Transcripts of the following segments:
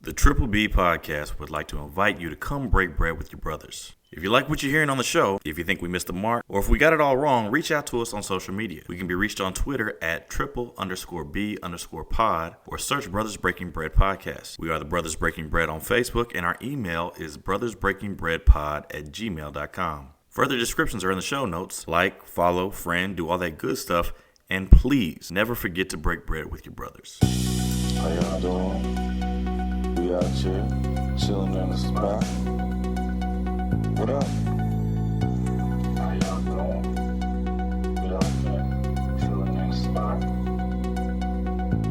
The Triple B podcast would like to invite you to come break bread with your brothers. If you like what you're hearing on the show, if you think we missed the mark, or if we got it all wrong, reach out to us on social media. We can be reached on Twitter at triple_B_pod or search Brothers Breaking Bread Podcast. We are the Brothers Breaking Bread on Facebook, and our email is brothersbreakingbreadpod@gmail.com. Further descriptions are in the show notes. Like, follow, friend, do all that good stuff, and please never forget to break bread with your brothers. How y'all doing? We out here, chilling in the spot. What up? How y'all doing? We out here, chilling in the spot.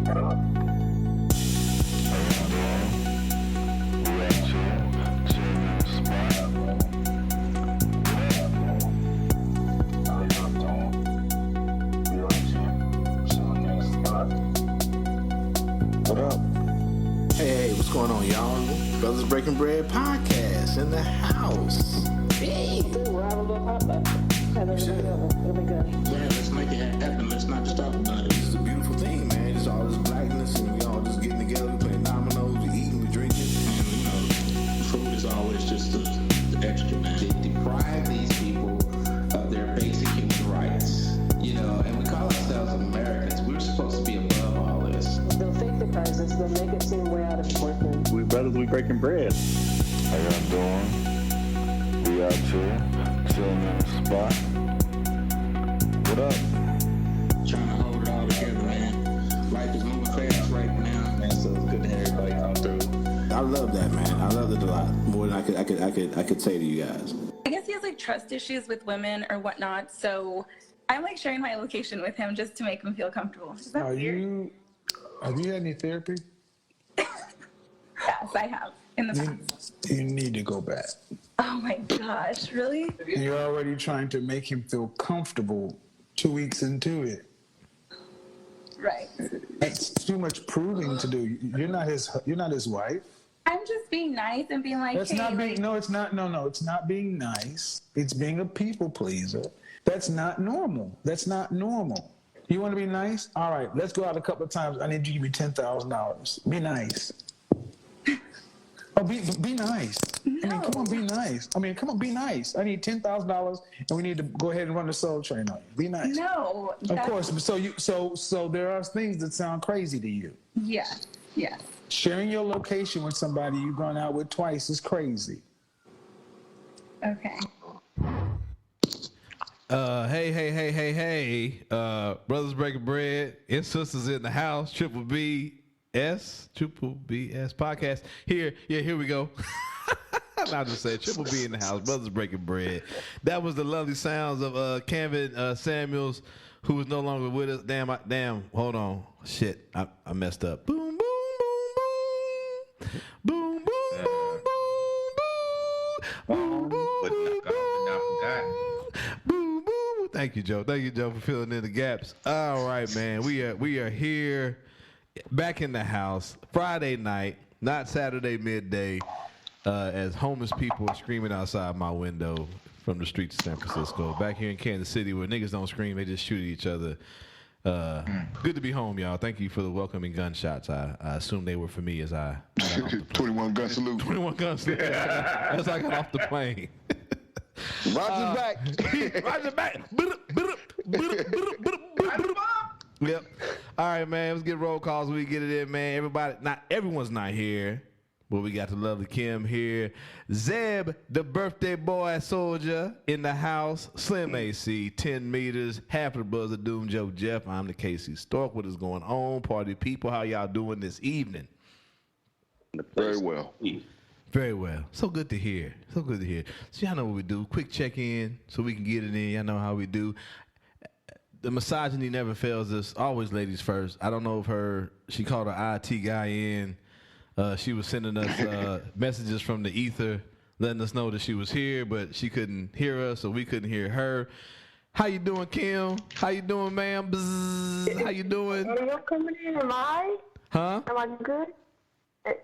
What up? How y'all doing? We out here, chilling in the spot. How y'all doing? We out here, chilling in the spot. What up? Hey, what's going on, y'all? Brothers Breaking Bread podcast in the house. Hey. We'll have a little hot left. It'll be good. Yeah, let's make it happen. Let's not just talk about it. This is a beautiful thing, man. Just all this blackness, and we all just getting together, we playing dominoes, we eating, we drinking. And, food is always just the extra, man. They deprive these people of their basic human rights, and we call ourselves Americans. We're supposed to be above all this. They'll fake the crisis. They'll make it seem way out of proportion. We brothers, we breaking bread. How y'all doing? We out here, chilling in the spot. What up? Trying to hold it all together, man. Life is moving fast right now, man. So it's good to have everybody come through. I love that, man. I love it a lot more than I could say to you guys. I guess he has like trust issues with women or whatnot, so I'm like sharing my location with him just to make him feel comfortable. Is that weird? Have you had any therapy? Yes, I have in the past. You need to go back. Oh my gosh, really? You're already trying to make him feel comfortable 2 weeks into it. Right. That's too much proving to do. You're not his wife. I'm just being nice and being like, That's hey, not being, like, no, it's not, no, it's not being nice. It's being a people pleaser. That's not normal. That's not normal. You want to be nice? All right, let's go out a couple of times. I need you to give me $10,000. Be nice. Oh, be nice. No. I mean, come on, be nice. Be nice. I need $10,000, and we need to go ahead and run the Soul Train on you. Be nice. No. Of course. So there are things that sound crazy to you. Yes. Sharing your location with somebody you've gone out with twice is crazy. Okay. Hey. Brothers Breaking Bread and sisters in the house. Triple BS podcast. Here we go. I'll just say Triple B in the house. Brothers Breaking Bread. That was the lovely sounds of Canvin Samuels, who is no longer with us. Damn. Hold on. Shit. I messed up. Boom, boom, boom, boom. Boom, boom, boom, boom, boom. Boom, boom, boom. Thank you, Joe, for filling in the gaps. All right, man. We are here, back in the house, Friday night, not Saturday midday, as homeless people are screaming outside my window from the streets of San Francisco. Back here in Kansas City, where niggas don't scream, they just shoot at each other. Good to be home, y'all. Thank you for the welcoming gunshots. I assume they were for me as I got off the plane. 21 gun salute. 21 gun salute. As I got off the plane. Roger's back. Roger back. Yep. All right, man. Let's get roll calls. We get it in, man. Everyone's not here, but we got the lovely Kim here. Zeb, the birthday boy soldier in the house. Slim AC, 10 meters. Half of the brothers of Doom Joe Jeff. I'm the KC Stork. What is going on, party people? How y'all doing this evening? Very well. Very well. So good to hear. So y'all know what we do. Quick check-in so we can get it in. Y'all know how we do. The misogyny never fails us. Always ladies first. I don't know if she called her IT guy in. She was sending us messages from the ether letting us know that she was here, but she couldn't hear us, so we couldn't hear her. How you doing, Kim? How you doing, ma'am? Bzzz. How you doing? Are you coming in? Am I? Huh? Am I good?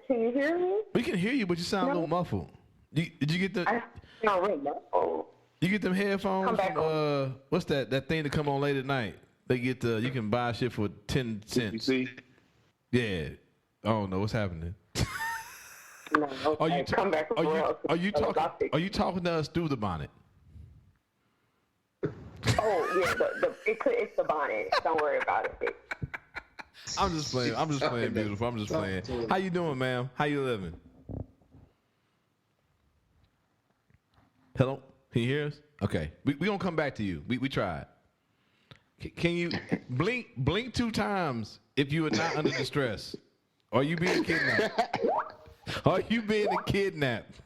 Can you hear me? We can hear you, but you sound a little muffled. Did you get the? No, wait, no. You get them headphones Come back from what's that thing that come on late at night? They get you can buy shit for 10 cents. You see? Yeah. I don't know what's happening. No, Are you come back from work. are you talking to us through the bonnet? Oh yeah, it's the bonnet. Don't worry about it. I'm just playing. I'm just playing, beautiful. I'm just playing. How you doing, ma'am? How you living? Hello? Can you hear us? Okay. We gonna come back to you. We tried. Can you blink 2 times if you are not under distress? Are you being kidnapped? Are you being kidnapped?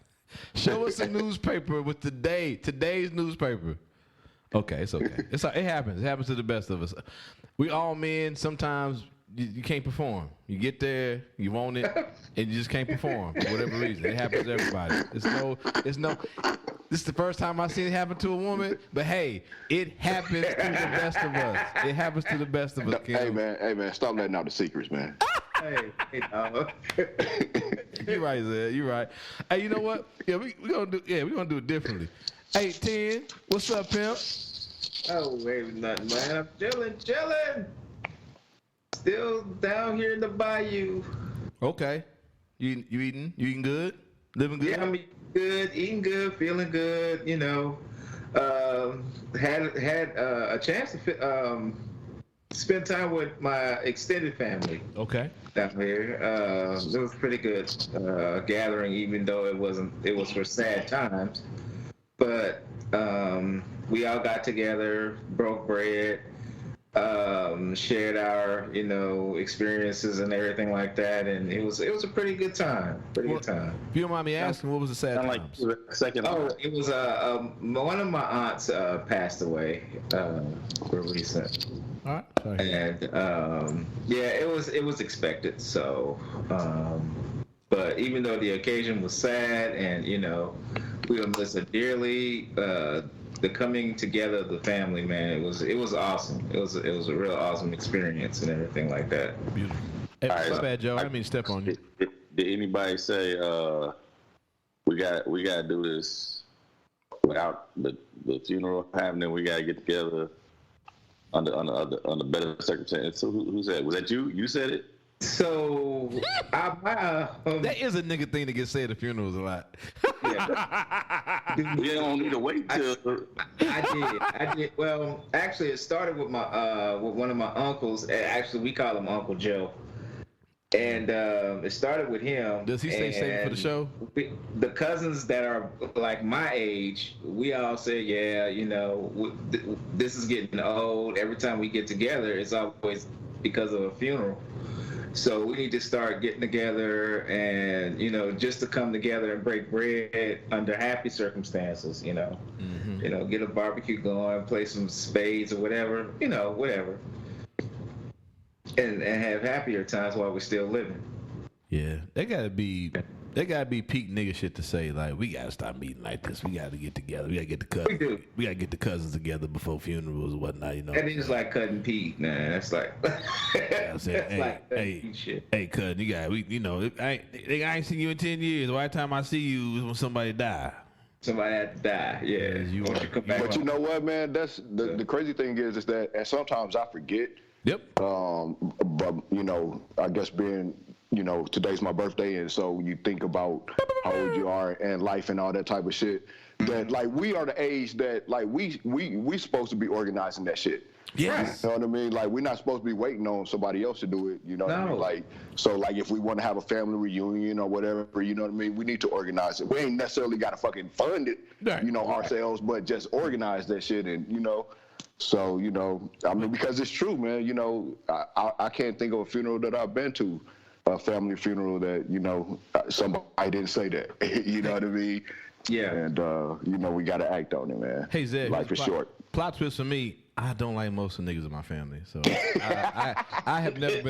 Show us a newspaper with today's newspaper. Okay, it's okay. It happens. It happens to the best of us. We all men. Sometimes you can't perform. You get there, you want it, and you just can't perform for whatever reason. It happens to everybody. It's no. This is the first time I've seen it happen to a woman, but hey, it happens to the best of us. It happens to the best of us. Hey man, stop letting out the secrets, man. Hey, dog. You right, Zed. You right. Hey, you know what? Yeah, we gonna do it differently. Hey, 10, what's up, pimp? Oh, wait, nothing, man. I'm chilling. Still down here in the bayou. Okay. You eating? You eating good? Living good? Yeah, I'm eating good, feeling good. You know, had a chance to spend time with my extended family. Okay. Down here, it was pretty good gathering, even though it was for sad times. But we all got together, broke bread, shared our experiences and everything like that, and it was a pretty good time. Good time. If you don't mind me asking, what was the sad times? It was one of my aunts passed away recent. All right. Sorry. And it was expected. So, but even though the occasion was sad, and we will miss it dearly, the coming together of the family, man, it was awesome. It was a real awesome experience and everything like that. Beautiful. Hey, my bad, Joe. I didn't mean to step on you. Did anybody say we got to do this without the funeral happening? We got to get together under better circumstances. So who said it? Was that you? You said it? So that is a nigga thing to get said at funerals a lot. We don't need to wait till. I did. Well, actually, it started with one of my uncles. Actually, we call him Uncle Joe. And it started with him. Does he stay safe for the show? The cousins that are like my age, we all say, yeah, this is getting old. Every time we get together, it's always because of a funeral. So we need to start getting together and, just to come together and break bread under happy circumstances, Mm-hmm. Get a barbecue going, play some spades or whatever, whatever. And have happier times while we're still living. Yeah, that gotta be peak nigga shit to say. Like, we gotta stop meeting like this. We gotta get together. We gotta get the cousins. We gotta get the cousins together before funerals and whatnot. That is like cutting Pete, man. That's like. Hey, shit. Hey, cousin, you got I ain't seen you in 10 years. Every time I see you is when somebody die. Somebody had to die. Yeah. But you know what, man? That's the crazy thing is that, and sometimes I forget. Yep. But I guess being, today's my birthday, and so you think about how old you are and life and all that type of shit. That like we are the age that like we supposed to be organizing that shit. Yes. You know what I mean? Like, we're not supposed to be waiting on somebody else to do it. You know what I mean? Like, so like if we want to have a family reunion or whatever, you know what I mean? We need to organize it. We ain't necessarily got to fucking fund it, ourselves, but just organize that shit and So, I mean, because it's true, man. I can't think of a funeral that I've been to, a family funeral that, somebody didn't say that. You know what I mean? Yeah. And, we got to act on it, man. Hey, Zed. Life is short. Plot twist for me, I don't like most of the niggas in my family. So I have never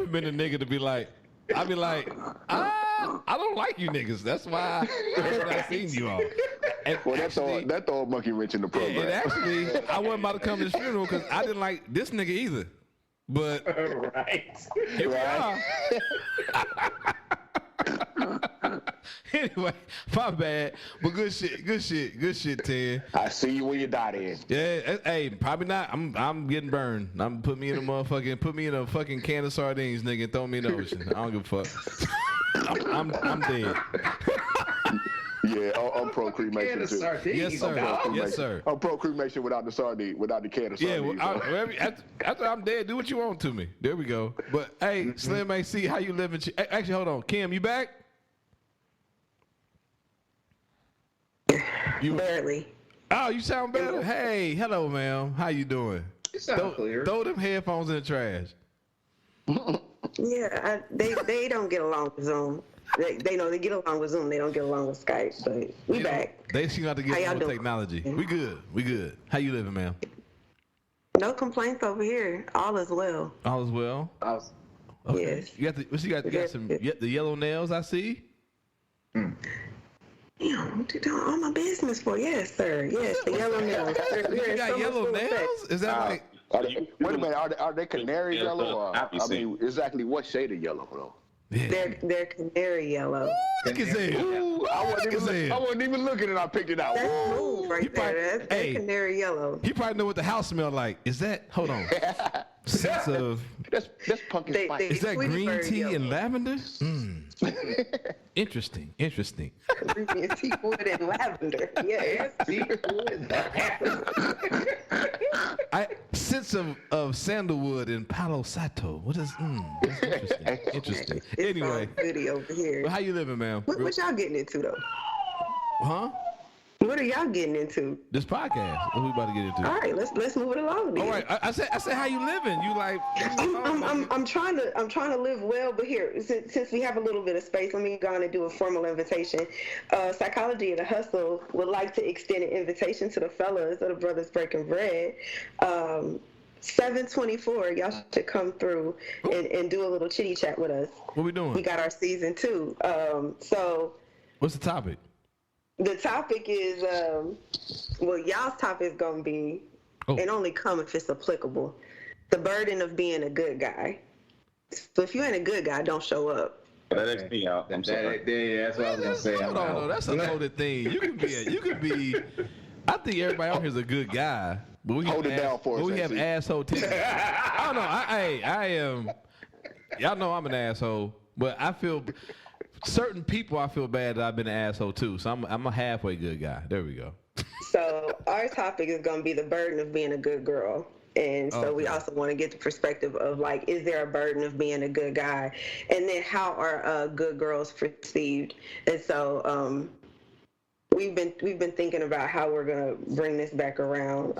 been a nigga to be like, I be like, I don't like you niggas. That's why I seen you all. And well, that throw a monkey wrench in the program. And actually, I wasn't about to come to this funeral because I didn't like this nigga either. But here we are. Anyway, my bad. But good shit, 10. I see you when you die then. Yeah, hey, probably not. I'm getting burned. Put me in a fucking can of sardines, nigga, and throw me in the ocean. I don't give a fuck. I'm dead. Yeah, I'm pro cremation too. Yes, sir. Yes, sir. I'm pro cremation without the sardine, without the can of Yeah, sardines. well, after I'm dead, do what you want to me. There we go. But hey, Slim AC, how you living? Actually, hold on, Kim, you back? Barely. Oh, you sound better. Hey, hello, ma'am. How you doing? You sound clear. Throw them headphones in the trash. Yeah, they don't get along with Zoom. They know they get along with Zoom. They don't get along with Skype. But we back. They seem like to get How y'all along with doing? technology. We good. We good. How you living, ma'am? No complaints over here. All is well. All is well. Okay. Yes. You got some the yellow nails. I see. Damn, what you doing all my business for? Yes, sir. Yes, the yellow nails. You got yellow nails? Is that like? Wait a minute, are they canary yellow? Or, I mean, exactly what shade of yellow though? Yeah. They're canary yellow. Look at that. Ooh, I wasn't even looking and I picked it out. That's smooth right there. That's canary yellow. He probably know what the house smell like. Is that? Hold on. Sense of. That's pumpkin spice. Is that Sweetie green bird tea yellow. and lavender? Interesting. Green tea wood and lavender. Yes. Sense of sandalwood and palo santo. What is? That's interesting. Interesting. It's Anyway, all goody over here. well, how you living, ma'am? What y'all getting into though? Huh? What are y'all getting into? This podcast. What we about to get into? All right, let's move it along. Then. All right. I said how you living? You like? I'm trying to live well, but here since we have a little bit of space, let me go on and do a formal invitation. Psychology of the Hustle would like to extend an invitation to the fellas of the Brothers Breaking Bread. 7/24, y'all should come through and do a little chitty chat with us. What we doing? We got our season 2. So what's the topic? the topic is y'all's topic is gonna be, and only come if it's applicable, the burden of being a good guy. So if you ain't a good guy, don't show up. That X me out. I'm sorry. Yeah, that's what I was gonna say. Hold on, that's a loaded thing. You can be. I think everybody out here is a good guy, but we Hold it down for us, we have AC. asshole tendencies. I don't know. I am. Y'all know I'm an asshole, but I feel certain people. I feel bad that I've been an asshole too. So I'm a halfway good guy. There we go. So our topic is gonna be the burden of being a good girl. And so we also want to get the perspective of, like, is there a burden of being a good guy? And then how are good girls perceived? And so we've been thinking about how we're going to bring this back around.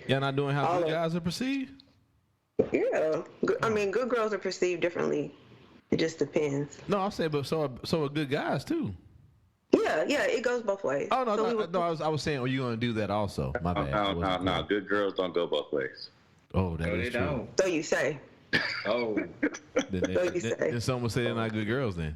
Y'all not doing how good guys are perceived? Yeah. I mean, good girls are perceived differently. It just depends. No, I'm saying, but so are good guys, too. Yeah, it goes both ways. Oh, no, I was saying, are you going to do that also? My bad. No, good girls don't go both ways. Oh, that is true. So you say. Oh. Then someone say they're not good girls then.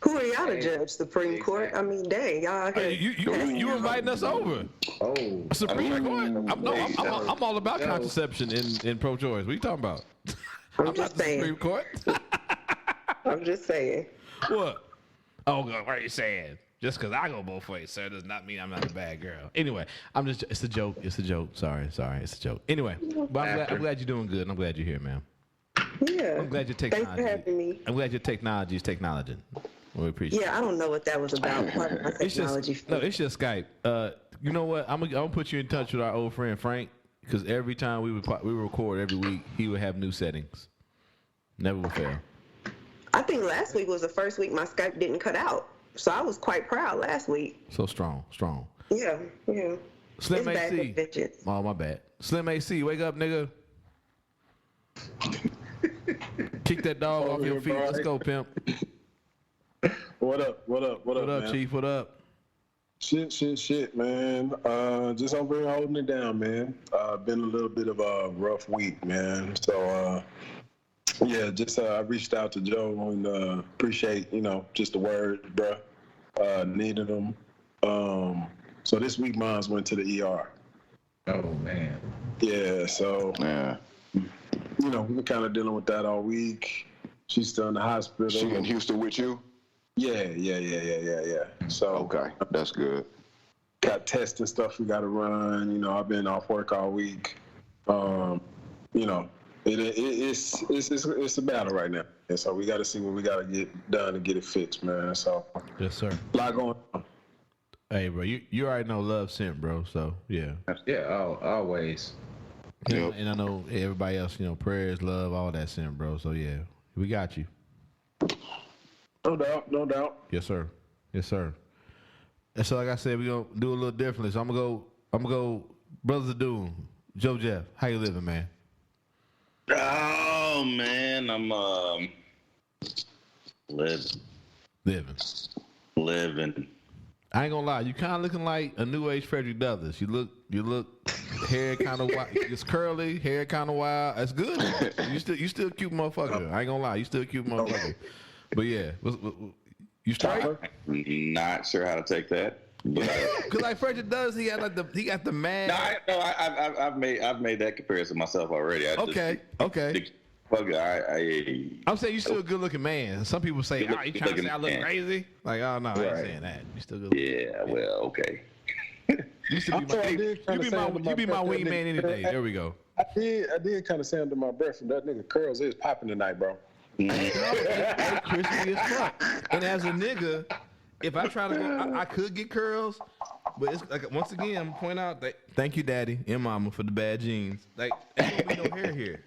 Who are y'all to judge? Supreme Court? I mean, dang, y'all out here. Hey, you inviting us over. Oh. Supreme Court? I'm all about contraception and pro-choice. What are you talking about? I'm just saying. Supreme Court. I'm just saying. What? Oh, what are you saying? Just because I go both ways, sir, does not mean I'm not a bad girl. Anyway, it's a joke. It's a joke. Sorry, it's a joke. Anyway, but I'm glad you're doing good. And I'm glad you're here, man. Yeah. I'm glad your technology. Thanks for having me. I'm glad your technology is technology. We appreciate it. Yeah, I don't know what that was about. Part of my technology. It's just Skype. You know what? I'm gonna put you in touch with our old friend Frank, because every time we would record every week, he would have new settings. Never would fail. I think last week was the first week my Skype didn't cut out. So I was quite proud last week. So strong. Yeah. Slim it's AC. bad bitches. Oh, my bad. Slim AC, wake up, nigga. Kick that dog off your feet. Let's go, pimp. What up, man? Chief? What up? Shit, man. Just over here holding it down, man. Been a little bit of a rough week, man. So, yeah, just I reached out to Joe and appreciate, just the words, bro. Needed them. So this week, mine went to the ER. Oh, man. Yeah, so, we're kind of dealing with that all week. She's still in the hospital. She in Houston with you? Yeah. So okay, that's good. Got tests and stuff we got to run. I've been off work all week. It's a battle right now, and so we got to see what we got to get done to get it fixed, man. So yes, sir. A lot going on. Hey, bro, you already know love sent, bro. So yeah, always. Yep. And I know everybody else, prayers, love, all that sent, bro. So yeah, we got you. No doubt. Yes, sir. Yes, sir. And so, like I said, we're gonna do a little differently. So I'm gonna go, Brothers of Doom, Joe Jeff. How you living, man? Oh man, I'm living. I ain't gonna lie, you kind of looking like a new age Frederick Douglass. You look, hair kind of wild. It's curly, hair kind of wild. That's good. You still a cute motherfucker. I ain't gonna lie, you still a cute motherfucker. But yeah, you straight? I'm not sure how to take that. Because like Frederick Douglass, he got the man. No, I've made that comparison myself already. Okay. I'm saying you still a good looking man. Some people say, "Oh, you trying to say I look crazy?" Like, oh no, I ain't saying that. You still good. Yeah, well, okay. You be my wingman any day. There we go. I did kind of say under my breath, and that nigga curls is popping tonight, bro. Crispy as fuck. And as a nigga, if I try to go, I could get curls, but it's like once again, I'm gonna point out that thank you, daddy and mama, for the bad genes. Like, ain't gonna be no hair here.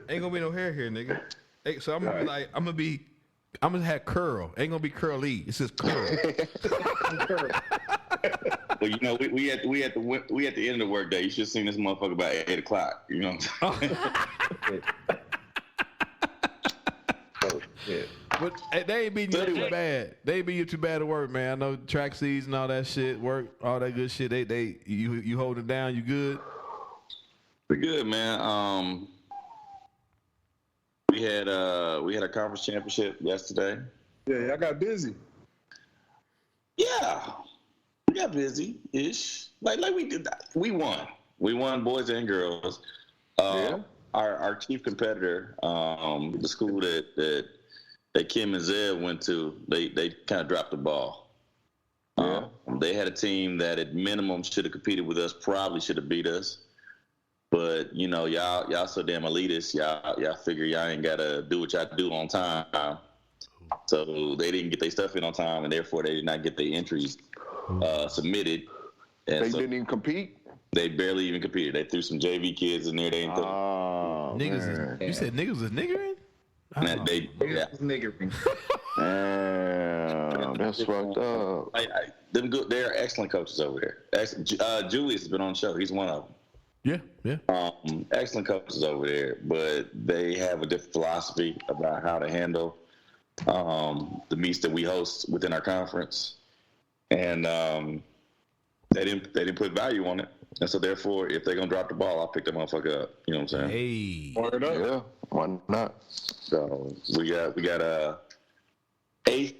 Ain't gonna be no hair here, nigga. Hey, so I'm gonna be like, I'm gonna have curl. Ain't gonna be curly. It's just curl. Well, we at the end of the workday. You should have seen this motherfucker about 8:00. You know what I'm saying? Yeah. But they ain't beating you too bad. They ain't beating you too bad to work, man. I know track seeds and all that shit, work, all that good shit. You hold it down. You good? Pretty good, man. We had a conference championship yesterday. Yeah, I got busy. Yeah, we got busy-ish. Like we did. We won. We won, boys and girls. Our chief competitor, the school that Kim and Zeb went to, they kind of dropped the ball. They had a team that at minimum should have competed with us, probably should have beat us. But y'all so damn elitist. Y'all figure y'all ain't gotta do what y'all do on time. So they didn't get their stuff in on time, and therefore they did not get their entries submitted. And they didn't even compete. They barely even competed. They threw some JV kids in there. They didn't throw. Niggas, you said niggas was niggering? Niggering. Damn, that's fucked up. They're excellent coaches over there. Julius has been on the show. He's one of them. Yeah. Excellent coaches over there, but they have a different philosophy about how to handle the meets that we host within our conference, and they didn't put value on it. And so, therefore, if they're gonna drop the ball, I'll pick that motherfucker up. You know what I'm saying? Hey, yeah, why not? So we got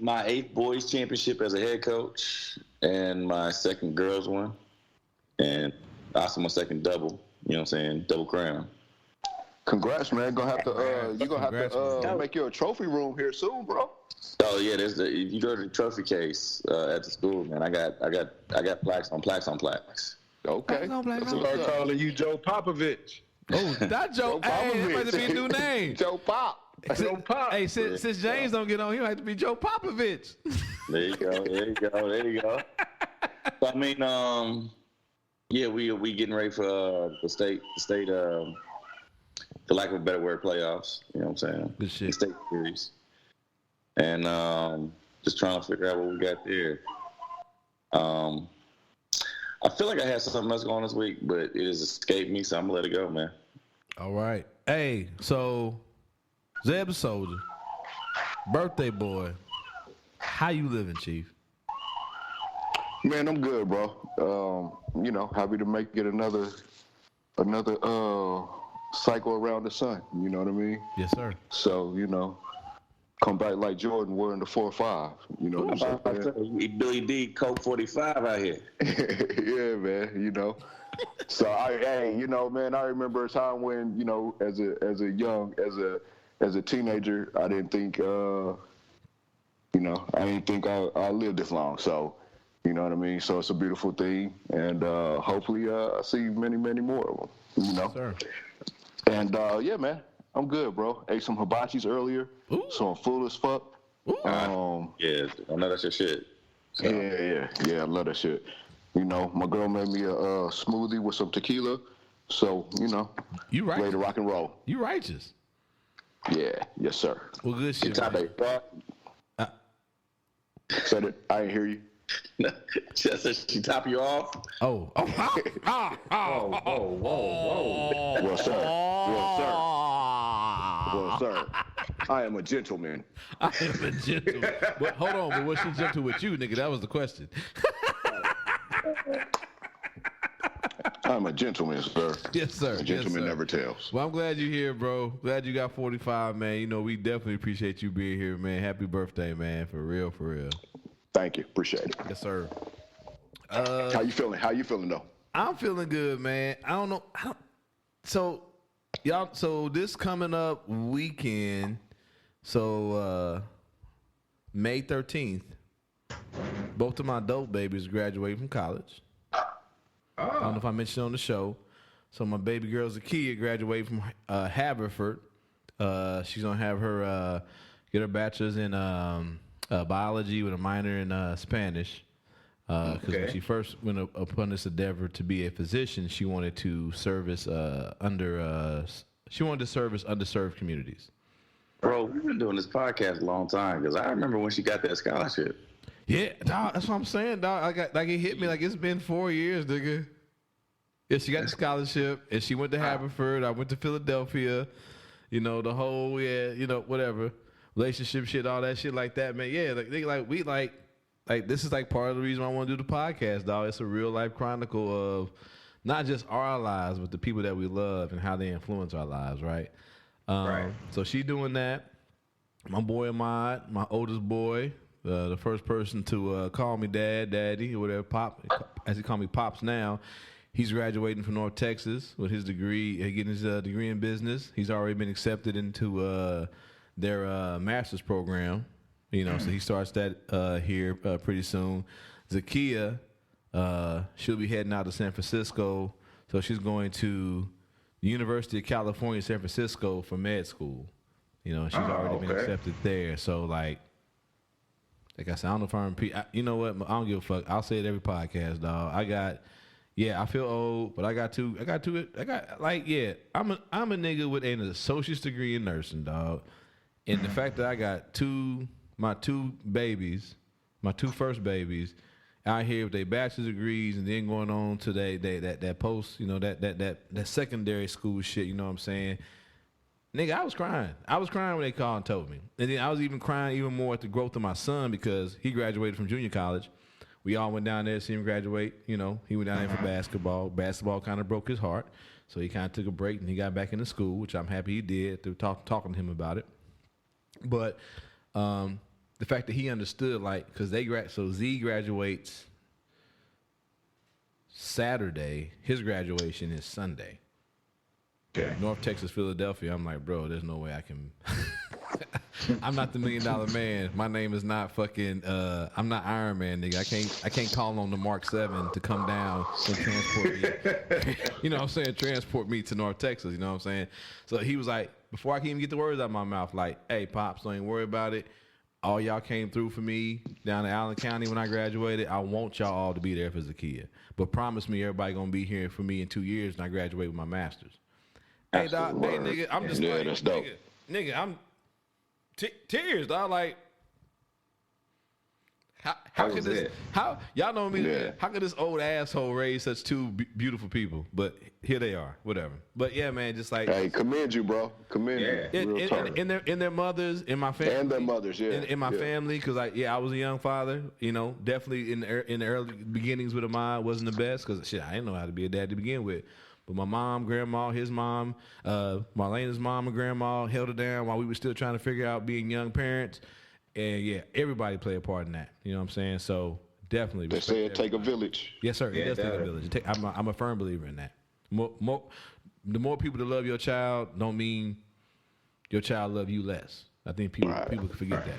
my eighth boys championship as a head coach, and my second girls one, and also my second double. You know what I'm saying? Double crown. Congrats, man. You're gonna have to make you a trophy room here soon, bro. Oh yeah, if you go to the trophy case at the school, man, I got plaques on plaques. Okay. Start calling you Joe Popovich. Oh, that Joe. Hey, that might be a new name. Joe Pop. Joe Pop. Hey, since James don't get on, he'll have to be Joe Popovich. There you go. So, I mean, yeah, we getting ready for the state, for lack of a better word, playoffs. You know what I'm saying? Good shit. The state series, and just trying to figure out what we got there. I feel like I had something else going on this week, but it has escaped me, so I'm gonna let it go, man. All right. Hey, so Zeb the Soldier, birthday boy, how you living, Chief? Man, I'm good, bro. Happy to make it another cycle around the sun. You know what I mean? Yes, sir. So, come back like Jordan wearing the 4-5. You know what I'm saying? Billy D, Coke 45 out here. Yeah, man. So man, I remember a time when, as a teenager, I didn't think, I'll live this long. So, you know what I mean? So it's a beautiful thing, and hopefully I see many, many more of them. Sir. And yeah, man, I'm good, bro. Ate some hibachis earlier, so I'm full as fuck. Yeah, I know that's your shit. So. Yeah, I love that shit. You know, my girl made me a smoothie with some tequila, so you know, you right, ready to rock and roll. You righteous? Yeah, yes, sir. Well, good shit. Said it. I didn't hear you. Just said she top you off. Whoa. Well, sir. I am a gentleman. I am a gentleman. But hold on, but was she gentle with you, nigga? That was the question. I'm a gentleman, sir. Yes, sir. A gentleman never tells. Well, I'm glad you're here, bro. Glad you got 45, man. You know, we definitely appreciate you being here, man. Happy birthday, man. For real, for real. Thank you. Appreciate it. Yes, sir. How you feeling? How you feeling, though? I'm feeling good, man. I don't know. So, y'all, so this coming up weekend, so May 13th, both of my dope babies graduate from college. I don't know if I mentioned on the show. So my baby girl Zakiya graduated from Haverford. She's gonna have her get her bachelor's in biology with a minor in Spanish. Because when she first went upon this endeavor to be a physician, she wanted to service underserved communities. Bro, we've been doing this podcast a long time because I remember when she got that scholarship. Yeah, dog, that's what I'm saying, dog. It hit me like it's been 4 years, nigga. Yeah, she got the scholarship, and she went to Haverford. I went to Philadelphia. You know, the whole, whatever. Relationship shit, all that shit like that, man. Yeah, like this is like part of the reason why I want to do the podcast, dog. It's a real life chronicle of not just our lives, but the people that we love and how they influence our lives, right? Right. So she doing that. My boy Ahmad, my oldest boy, the first person to call me daddy, or whatever, pop, as he call me pops now. He's graduating from North Texas with his degree, getting his degree in business. He's already been accepted into their master's program. You know, so he starts that here pretty soon. Zakiya, she'll be heading out to San Francisco. So she's going to the University of California, San Francisco for med school. You know, she's already been accepted there. So, like I said, I don't know if I'm you know what? I don't give a fuck. I'll say it every podcast, dog. I feel old, but I'm a nigga with an associate's degree in nursing, dog. And the fact that I got my two first babies out here with their bachelor's degrees and then going on to that post, that secondary school shit, you know what I'm saying? Nigga, I was crying. I was crying when they called and told me. And then I was even crying even more at the growth of my son because he graduated from junior college. We all went down there to see him graduate. You know, he went down there for basketball. Basketball kind of broke his heart. So he kind of took a break and he got back into school, which I'm happy he did through talking to him about it. But the fact that he understood, like, because so Z graduates Saturday. His graduation is Sunday. Okay. North Texas, Philadelphia. I'm like, bro, there's no way I can. I'm not the $1 Million Man. My name is not fucking. I'm not Iron Man, nigga. I can't call on the Mark 7 to come down and transport me. You know what I'm saying? Transport me to North Texas. You know what I'm saying? So he was like, before I can even get the words out of my mouth, like, hey, pops, don't even worry about it. All y'all came through for me down in Allen County when I graduated. I want y'all all to be there for Zakiya. But promise me everybody gonna be here for me in 2 years when I graduate with my master's. Hey, dog, hey, nigga, I'm just like, that's dope. Nigga, I'm tears, dog. Like, how could this? How y'all know me? Yeah. How could this old asshole raise such two beautiful people? But here they are, whatever. But yeah, man, just like, hey, commend you, bro. Commend you. In their mothers, in my family, and their mothers, yeah, in my family, because I was a young father. You know, definitely in the early beginnings with Ahmad wasn't the best because shit, I didn't know how to be a dad to begin with. But my mom, grandma, his mom, Marlena's mom and grandma held it down while we were still trying to figure out being young parents. And yeah, everybody played a part in that. You know what I'm saying? So definitely. They say it take a village. Yes, sir. It does take a village. I'm a firm believer in that. The more people that love your child don't mean your child love you less. I think people forget that.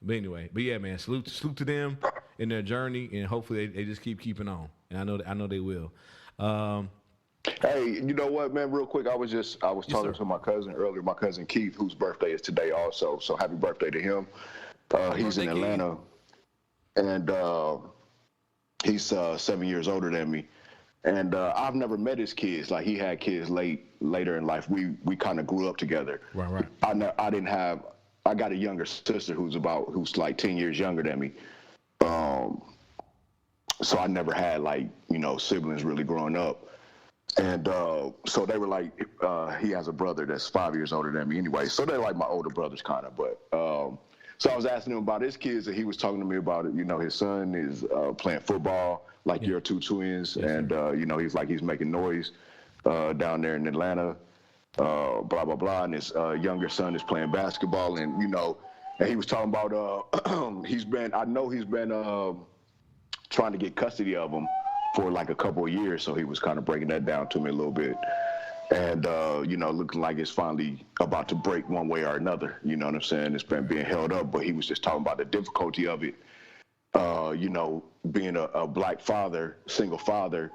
But anyway, yeah, man, salute to them in their journey, and hopefully they just keep keeping on. And I know they will. Hey, you know what, man? Real quick, I was talking to my cousin earlier. My cousin Keith, whose birthday is today, also. So happy birthday to him. He's in Atlanta, and he's 7 years older than me. And I've never met his kids. Like, he had kids later in life. We kind of grew up together. Right. I got a younger sister who's like 10 years younger than me. So I never had, like, siblings really growing up. And so they were like, he has a brother that's 5 years older than me anyway. So they're like my older brothers kind of. But so I was asking him about his kids, and he was talking to me about it. His son is playing football, like your two twins. Yes, and, he's making noise down there in Atlanta, blah, blah, blah. And his younger son is playing basketball. And, and he was talking about he's been trying to get custody of him for like a couple of years, so he was kind of breaking that down to me a little bit. And, looking like it's finally about to break one way or another. You know what I'm saying? It's been being held up, but he was just talking about the difficulty of it, being a black father, single father,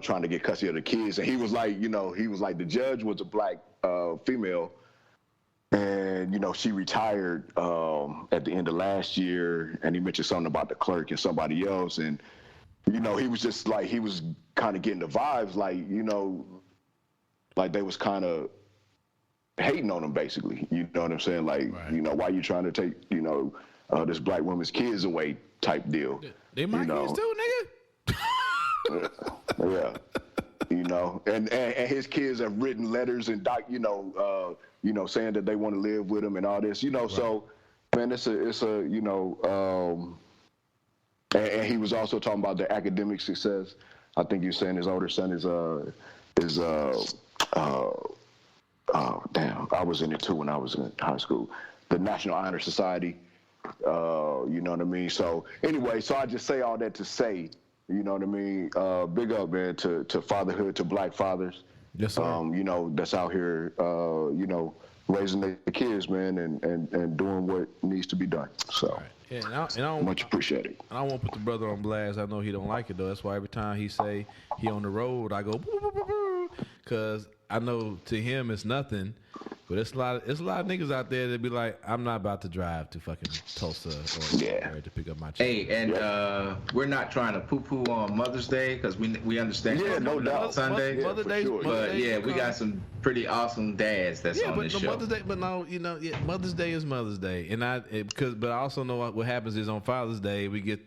trying to get custody of the kids. And he was like, the judge was a black female, and, she retired at the end of last year, and he mentioned something about the clerk and somebody else, and he was just like, he was kind of getting the vibes, like, like they was kind of hating on him, basically. You know what I'm saying? Like, right. Why you trying to take, this black woman's kids away type deal. They my kids too, nigga. Yeah. And his kids have written letters and, saying that they want to live with him and all this, right. So, man, it's a and he was also talking about the academic success. I think you're saying his older son is damn, I was in it too when I was in high school. The National Honor Society, you know what I mean? So anyway, so I just say all that to say, you know what I mean? Big up, man, to fatherhood, to black fathers. Yes, sir. That's out here, raising the kids, man, and doing what needs to be done. So. Right. Yeah, and I don't, much appreciated. I don't want to put the brother on blast. I know he don't like it though. That's why every time he say he on the road, I go boo, boo, boo, boo, because I know to him it's nothing. But it's a lot of niggas out there that be like, I'm not about to drive to fucking Tulsa or to pick up my child. Hey, and we're not trying to poo-poo on Mother's Day because we understand. Yeah, no doubt. Sunday, Mother's Day, sure. But yeah, we got some pretty awesome dads that's on this show. Mother's Day, but no, Mother's Day is Mother's Day, and but I also know what happens is on Father's Day we get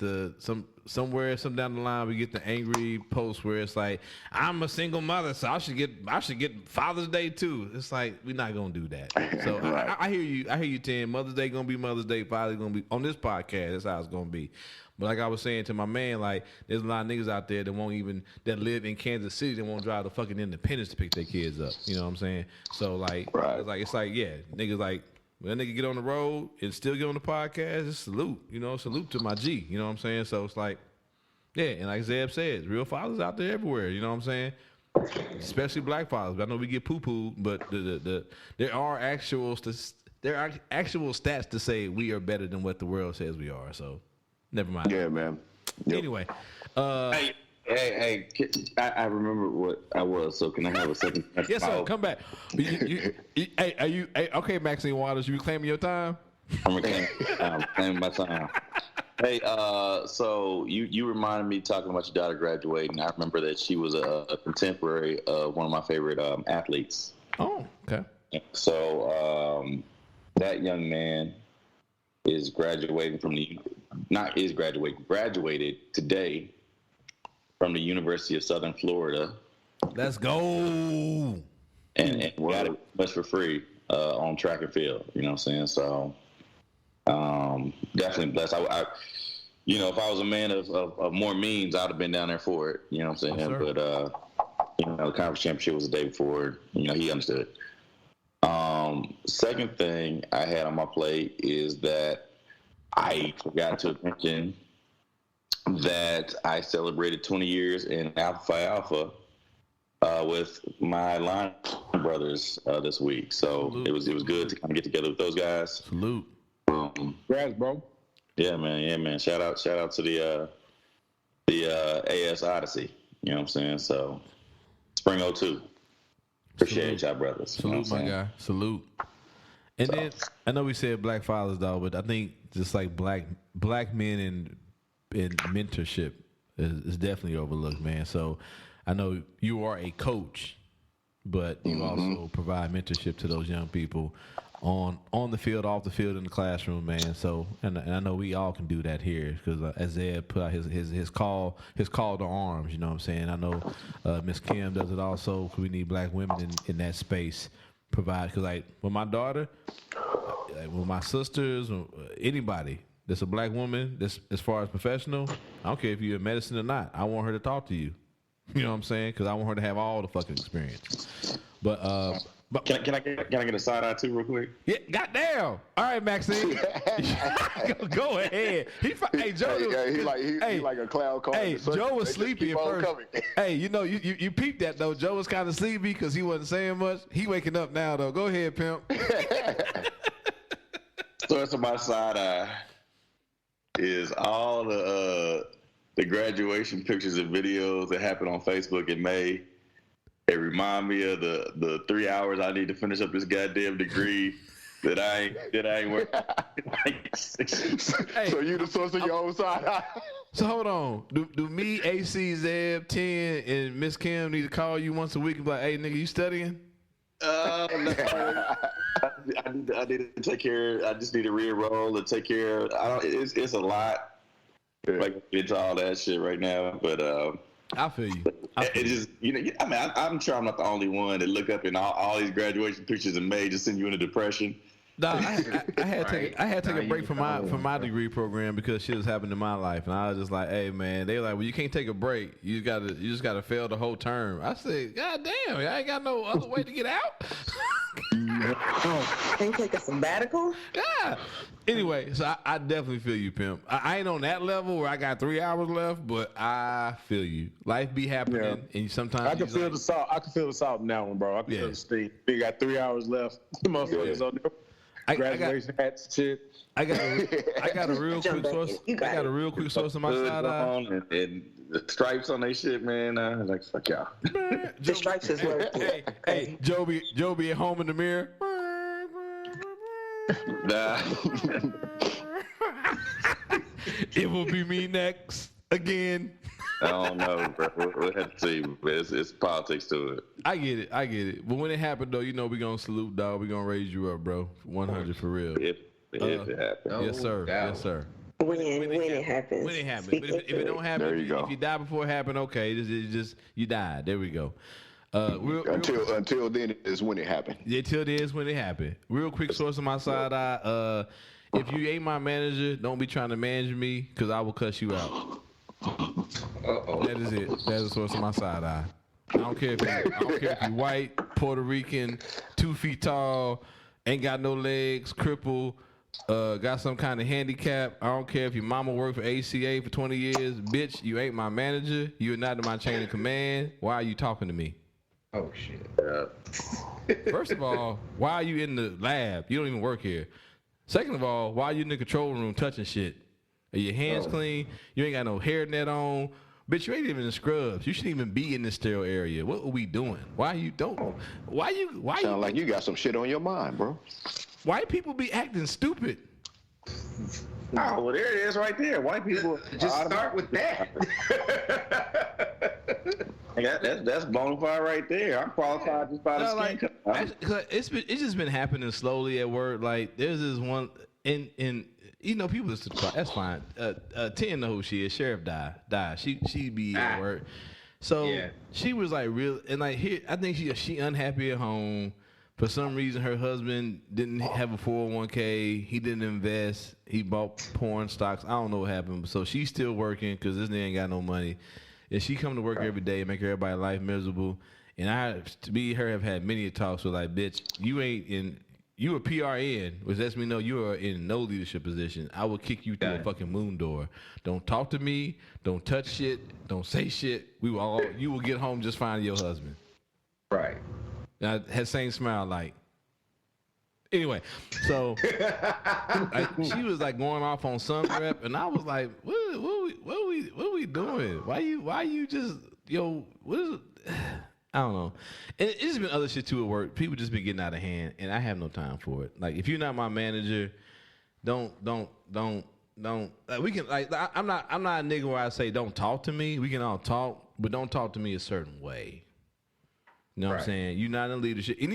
some down the line we get the angry post where it's like, I'm a single mother, so I should get Father's Day too. It's like, we're not gonna do that. So right. I hear you, Tim. Mother's Day gonna be Mother's Day. Father's gonna be on this podcast. That's how it's gonna be. But like I was saying to my man, like, there's a lot of niggas out there that live in Kansas City that won't drive to fucking Independence to pick their kids up. You know what I'm saying? So like, right. it's like yeah, niggas like. When that nigga get on the road and still get on the podcast, it's salute. Salute to my G. You know what I'm saying? So it's like, yeah, and like Zeb says, real fathers out there everywhere. You know what I'm saying? Especially black fathers. I know we get poo-pooed, but there are actual stats to say we are better than what the world says we are. So never mind. Yeah, man. Yep. Anyway. Hey, I remember what I was, so can I have a second? Yes, sir. Come back. Okay, Maxine Waters, you reclaiming your time? I'm reclaiming my time. Hey, so you reminded me talking about your daughter graduating. I remember that she was a contemporary of one of my favorite athletes. Oh, okay. So that young man is graduating graduated today from the University of Southern Florida. Let's go. And got it much for free on track and field. You know what I'm saying? So definitely blessed. I if I was a man of more means, I'd have been down there for it. You know what I'm saying? Sure. But the conference championship was the day before. He understood. Second thing I had on my plate is that I forgot to mention that I celebrated 20 years in Alpha Phi Alpha with my line brothers this week. So Salute. It was good to kind of get together with those guys. Salute. Congrats, bro. Yeah, man. Shout out to the AS Odyssey. You know what I'm saying? So Spring 02. Appreciate y'all, brothers. Salute, my guy. Salute. And then I know we said black fathers, though, but I think just like black men in mentorship is definitely overlooked, man. So I know you are a coach, but you also provide mentorship to those young people on the field, off the field, in the classroom, man. So and I know we all can do that here because as Ed put out his call to arms, you know what I'm saying. I know Miss Kim does it also. We need black women in that space. Provide, because like with my daughter, with my sisters, anybody that's a black woman, that's as far as professional, I don't care if you're in medicine or not. I want her to talk to you. You know what I'm saying? Because I want her to have all the fucking experience. But can I get a side eye too real quick? Yeah, goddamn. All right, Maxine. Go ahead. Hey, Joe. He like a cloud car. Hey, Joe was sleepy at first. Hey, you know, you peeped that though. Joe was kind of sleepy because he wasn't saying much. He waking up now though. Go ahead, pimp. So it's on my side eye is all the graduation pictures and videos that happened on Facebook in May. It remind me of the 3 hours I need to finish up this goddamn degree that I ain't working. So you the source of your own side. So hold on. Do me, AC, Zeb, 10, and Miss Kim need to call you once a week and be like, hey nigga, you studying? No. I need to take care. I just need to re-enroll and take care. It's a lot. Like into all that shit right now, but I feel you. It just, you know, I mean, I'm sure I'm not the only one that look up in all these graduation pictures in May just send you into depression. No, I had to take a break from my degree program because shit has happened in my life, and I was just like, hey man, they were like, well, you can't take a break. You just gotta fail the whole term. I said, god damn, I ain't got no other way to get out. Can't take a sabbatical? Yeah. Anyway, so I definitely feel you, pimp. I ain't on that level where I got 3 hours left, but I feel you. Life be happening, and sometimes I can feel the salt. I can feel the salt in that one, bro. I can feel the steam. We got 3 hours left. The motherfuckers on there. Graduation hats, shit. I got a real quick source. I got a real quick source on my side eye. And the stripes on their shit, man. Like fuck y'all. The stripes is worth it. Hey, Joby at home in the mirror. Nah. It will be me next again. I don't know, bro. We'll have to see. But it's politics to it. I get it. But when it happened, though, you know we gonna salute, dog. We gonna raise you up, bro. 100 for real. If it happens. Yes, sir. Yes, sir. When it happens. When it happens. But if it don't happen, if you die before it happened, okay, it's just you died. There we go. Until then is when it happened. Yeah, till then is when it happened. Real quick source on my side eye. If you ain't my manager, don't be trying to manage me, because I will cuss you out. That is it. That is the source of my side eye. I don't care if you white, Puerto Rican, 2 feet tall, ain't got no legs, crippled, got some kind of handicap. I don't care if your mama worked for ACA for 20 years. Bitch, you ain't my manager. You're not in my chain of command. Why are you talking to me? Oh, shit. First of all, why are you in the lab? You don't even work here. Second of all, why are you in the control room touching shit? Are your hands clean? You ain't got no hairnet on. Bitch, you ain't even in scrubs. You shouldn't even be in the sterile area. What are we doing? Why you don't? Why Sound like you got some shit on your mind, bro. White people be acting stupid. Oh, well, there it is right there. White people. Just start with that. That's bona fide right there. I'm qualified just by the skin color. It's just been happening slowly at work. Like there's this one in you know, people just that's fine. 10 know who she is. Sheriff died. She be at work. So she was like real, and like here, I think she unhappy at home. For some reason, her husband didn't have a 401k. He didn't invest. He bought porn stocks. I don't know what happened. So she's still working because this nigga ain't got no money. And she come to work every day and make everybody's life miserable. And I, to be her, have had many talks with like, bitch, you a PRN, which lets me know you are in no leadership position. I will kick you through a fucking moon door. Don't talk to me. Don't touch shit. Don't say shit. You will get home just fine your husband. Right. And I had the same smile like. Anyway, so like, she was like going off on some rep, and I was like, what are we doing? Why you just what is it? I don't know. And it's just been other shit too at work. People just been getting out of hand, and I have no time for it. Like, if you're not my manager, don't. We can I'm not a nigga where I say don't talk to me. We can all talk, but don't talk to me a certain way. You know what I'm saying? You're not in leadership. And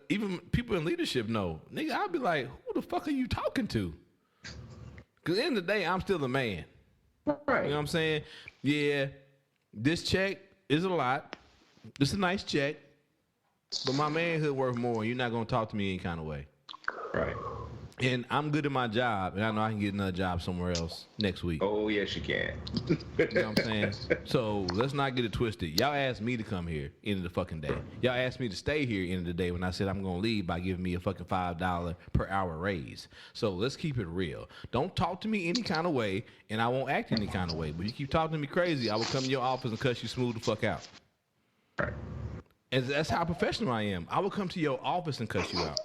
even people in leadership know, nigga, I'll be like, who the fuck are you talking to? Because at the end of the day, I'm still the man. Right. You know what I'm saying? Yeah, this check is a lot. It's a nice check. But my manhood worth more. You're not going to talk to me any kind of way. Right. And I'm good at my job, and I know I can get another job somewhere else next week. Oh, yes, you can. You know what I'm saying? So let's not get it twisted. Y'all asked me to come here end of the fucking day. Y'all asked me to stay here end of the day when I said I'm going to leave by giving me a fucking $5 per hour raise. So let's keep it real. Don't talk to me any kind of way, and I won't act any kind of way. But you keep talking to me crazy, I will come to your office and cuss you smooth the fuck out. Right. And that's how professional I am. I will come to your office and cuss you out.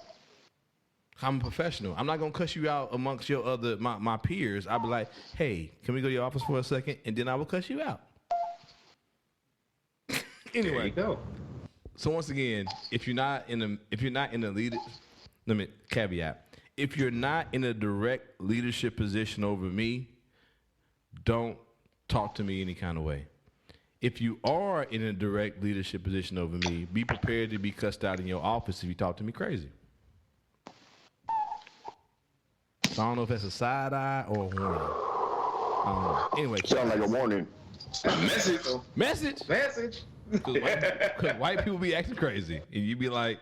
I'm a professional. I'm not gonna cuss you out amongst your other my peers. I'll be like, hey, can we go to your office for a second? And then I will cuss you out. Anyway, there you go. So once again, if you're not in the leader, let me caveat. If you're not in a direct leadership position over me, don't talk to me any kind of way. If you are in a direct leadership position over me, be prepared to be cussed out in your office if you talk to me crazy. So I don't know if that's a side eye or a warning. I don't know. Anyway. Sound like a warning. Message. Because white people be acting crazy. And you be like,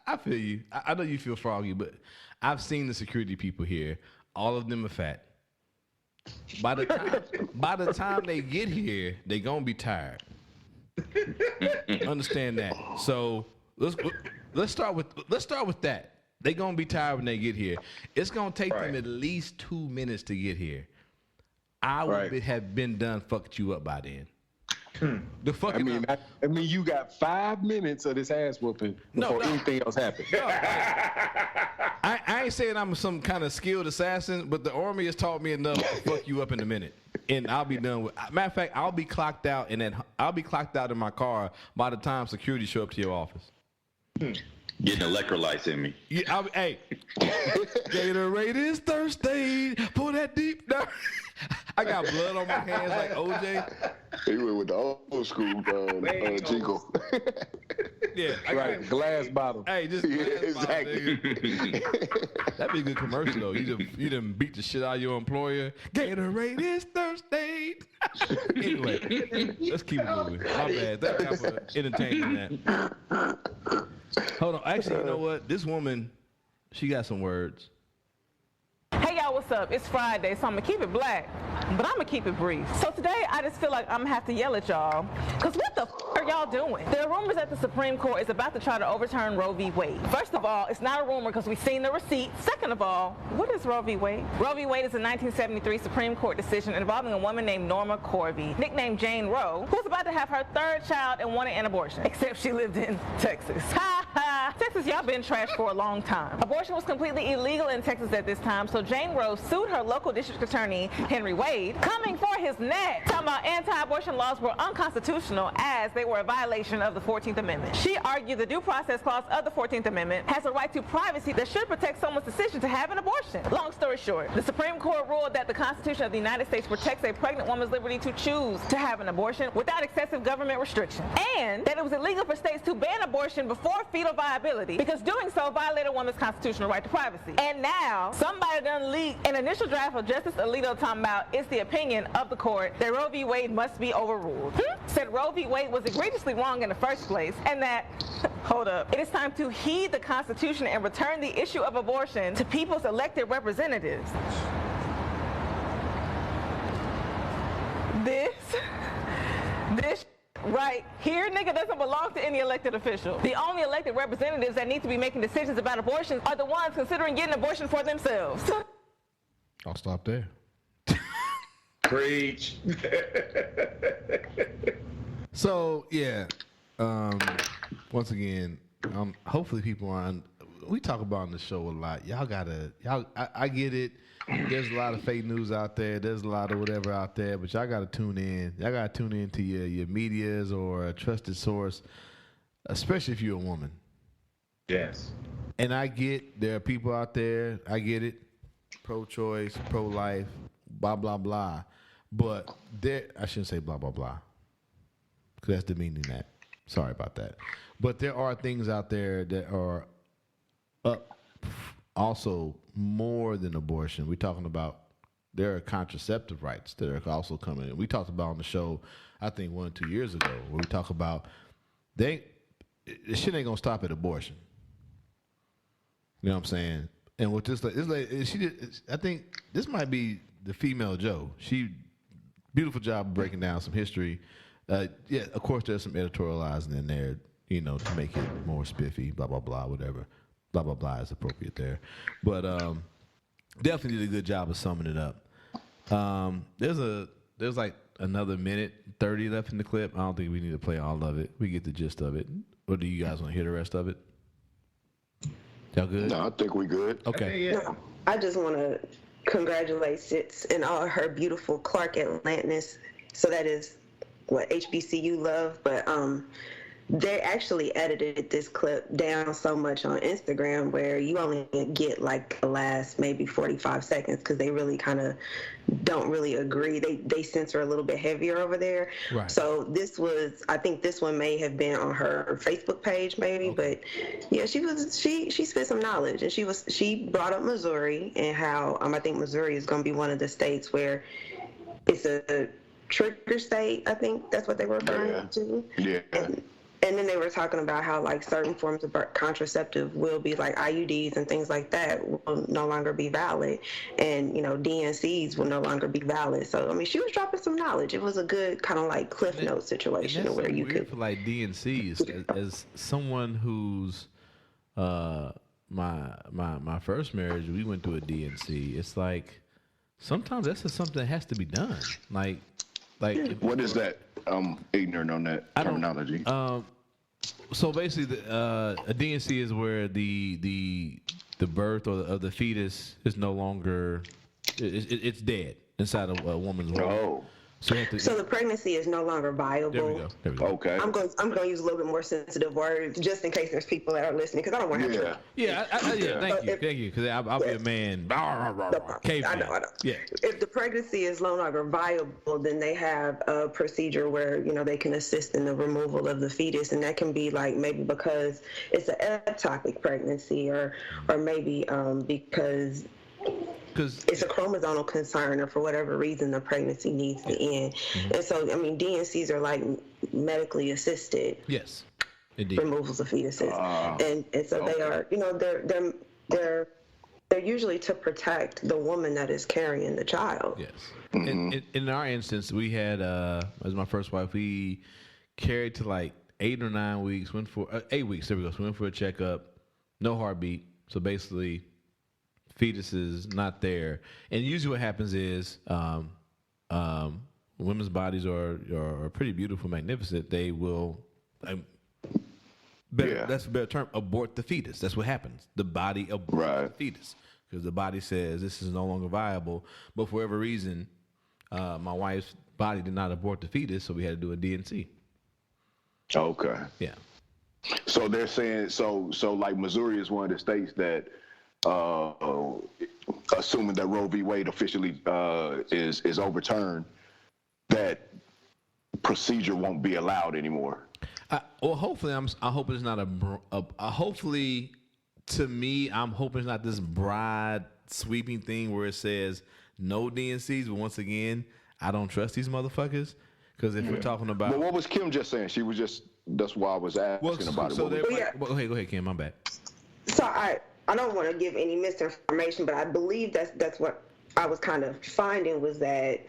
I feel you. I know you feel froggy, but I've seen the security people here. All of them are fat. By the time they get here, they gonna be tired. Understand that. So let's start with that. They gonna be tired when they get here. It's gonna take them at least 2 minutes to get here. I would have been done fucked you up by then. The fucking I mean, you got 5 minutes of this ass whooping before anything else happens. No, I ain't saying I'm some kind of skilled assassin, but the army has taught me enough to fuck you up in a minute, and I'll be done with. Matter of fact, I'll be clocked out, and then I'll be clocked out in my car by the time security show up to your office. Getting electrolytes in me. Yeah, hey, Gatorade is thirsty. Pull that deep down. I got blood on my hands like OJ. He went with the old school jingle. Yeah, glass bottle. Hey, just glass bottle, that'd be a good commercial though. You done beat the shit out of your employer. Gatorade is thirsty. Anyway, let's keep it moving. My bad. Thank y'all for entertaining that. Hold on. Actually, you know what? This woman, she got some words. Hey y'all, what's up? It's Friday, so I'm gonna keep it black, but I'm gonna keep it brief. So today, I just feel like I'm gonna have to yell at y'all, because what the are y'all doing? There are rumors that the Supreme Court is about to try to overturn Roe V Wade. First of all, it's not a rumor because we've seen the receipt. Second of all, what is Roe V Wade? Roe V Wade is a 1973 Supreme Court decision involving a woman named Norma Corby, nicknamed Jane Roe, who's about to have her third child and wanted an abortion, except she lived in Texas. Ha ha! Texas, y'all been trashed for a long time. Abortion was completely illegal in Texas at this time, so Jane Roe sued her local district attorney, Henry Wade, coming for his neck, talking about anti-abortion laws were unconstitutional as they were a violation of the 14th Amendment. She argued the due process clause of the 14th Amendment has a right to privacy that should protect someone's decision to have an abortion. Long story short, the Supreme Court ruled that the Constitution of the United States protects a pregnant woman's liberty to choose to have an abortion without excessive government restriction, and that it was illegal for states to ban abortion before fetal viability because doing so violated a woman's constitutional right to privacy. And now, somebody done leaked an initial draft of Justice Alito talking about it's the opinion of the court that Roe v. Wade must be overruled. Said Roe v. Wade was egregiously wrong in the first place, and that, hold up, it is time to heed the Constitution and return the issue of abortion to people's elected representatives. This right here, nigga, doesn't belong to any elected official. The only elected representatives that need to be making decisions about abortions are the ones considering getting abortion for themselves. I'll stop there. Preach. So yeah, once again, hopefully people are we talk about on the show a lot. I get it. There's a lot of fake news out there. There's a lot of whatever out there, but y'all gotta tune in. Y'all gotta tune in to your medias or a trusted source, especially if you're a woman. Yes. And I get there are people out there. I get it, pro-choice, pro-life, blah blah blah. But I shouldn't say blah blah blah, because that's demeaning that. Sorry about that. But there are things out there that are up also more than abortion. We're talking about there are contraceptive rights that are also coming in. We talked about on the show, I think 1 or 2 years ago, where we talk about this shit ain't gonna stop at abortion. You know what I'm saying? And with this, I think this might be the female Joe. She beautiful job breaking down some history. Yeah, of course there's some editorializing in there, you know, to make it more spiffy, blah blah blah, whatever. Blah blah blah is appropriate there, but definitely did a good job of summing it up. There's like another minute 30 left in the clip. I don't think we need to play all of it. We get the gist of it. Or do you guys want to hear the rest of it? Y'all good? No, I think we good. Okay. No, I just want to congratulate Sitz and all her beautiful Clark Atlantis. So that is what HBCU love, but they actually edited this clip down so much on Instagram where you only get like the last maybe 45 seconds because they really kind of don't really agree. They censor a little bit heavier over there. Right. So I think this one may have been on her Facebook page maybe, but yeah, she spit some knowledge, and she brought up Missouri and how I think Missouri is going to be one of the states where it's a trigger state. I think that's what they were referring to. Yeah. And then they were talking about how like certain forms of contraceptive will be like IUDs and things like that will no longer be valid, and you know DNCs will no longer be valid. So I mean, she was dropping some knowledge. It was a good kind of like Cliff Note situation where you could for like DNCs as someone who's my first marriage, we went to a DNC. It's like sometimes that's just something that has to be done. Like what is that? I'm ignorant on that terminology. So basically, a DNC is where the birth of the fetus is no longer it's dead inside of a woman's womb. Oh. So the pregnancy is no longer viable. There we go. Okay. I'm going to use a little bit more sensitive words just in case there's people that are listening because I don't want to have to. Thank you. Because I'll be a man. I know. Yeah. If the pregnancy is no longer viable, then they have a procedure where they can assist in the removal of the fetus, and that can be like maybe because it's an ectopic pregnancy, or maybe because it's a chromosomal concern, or for whatever reason the pregnancy needs to end. Mm-hmm. And so, I mean, DNCs are like medically assisted. Yes, indeed. Removals of fetuses, and so they are, they're usually to protect the woman that is carrying the child. Yes. Mm-hmm. In our instance, we had as my first wife, we carried to like 8 or 9 weeks. Went for 8 weeks. There we go. So we went for a checkup. No heartbeat. So basically, fetus is not there. And usually what happens is women's bodies are pretty beautiful, magnificent. They will, that's a better term, abort the fetus. That's what happens. The body aborts the fetus because the body says this is no longer viable. But for whatever reason, my wife's body did not abort the fetus, so we had to do a DNC. Okay. Yeah. So they're saying, so like Missouri is one of the states that, assuming that Roe V Wade officially is overturned, that procedure won't be allowed anymore. Well, hopefully, I hope it's not hopefully, to me, I'm hoping it's not this broad sweeping thing where it says no DNCs. But once again, I don't trust these motherfuckers because if we're talking about, but what was Kim just saying? She was just, that's why I was asking about it. Go ahead, Kim. My bad. So I don't want to give any misinformation, but I believe that's what I was kind of finding was that,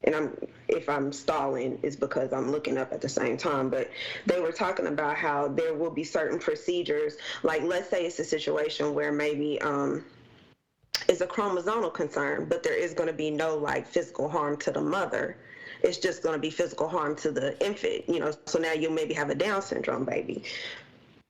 and if I'm stalling, it's because I'm looking up at the same time, but they were talking about how there will be certain procedures, like let's say it's a situation where maybe it's a chromosomal concern, but there is going to be no like physical harm to the mother. It's just going to be physical harm to the infant, so now you'll maybe have a Down syndrome baby.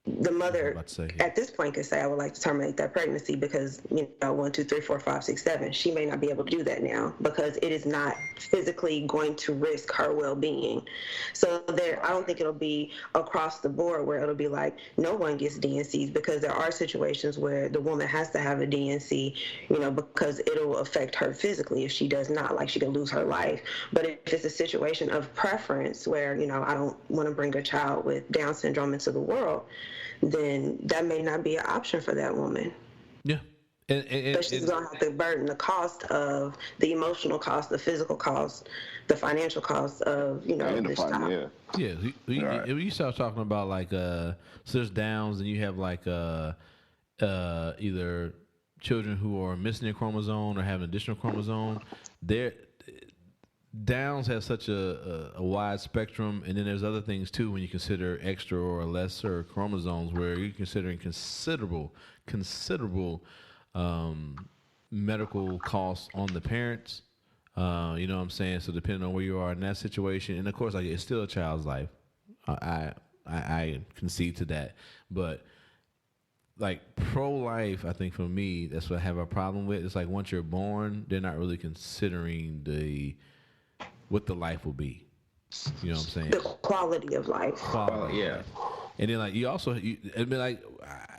the mother at this point could say, I would like to terminate that pregnancy because, 1, 2, 3, 4, 5, 6, 7. She may not be able to do that now because it is not physically going to risk her well-being. So I don't think it'll be across the board where it'll be like no one gets DNCs, because there are situations where the woman has to have a DNC, because it'll affect her physically if she does not, like she could lose her life. But if it's a situation of preference where, I don't want to bring a child with Down syndrome into the world, then that may not be an option for that woman. Yeah. But she's going to have to burden the cost of the emotional cost, the physical cost, the financial cost of, this child. Yeah. You start talking about like, so there's Downs and you have like either children who are missing a chromosome or have an additional chromosome. Downs has such a wide spectrum, and then there's other things too when you consider extra or lesser chromosomes, where you're considering considerable medical costs on the parents. You know what I'm saying? So depending on where you are in that situation, and of course, like, it's still a child's life. I concede to that, but like pro-life, I think for me, that's what I have a problem with. It's like once you're born, they're not really considering what the life will be. You know what I'm saying? The quality of life. Yeah. And then like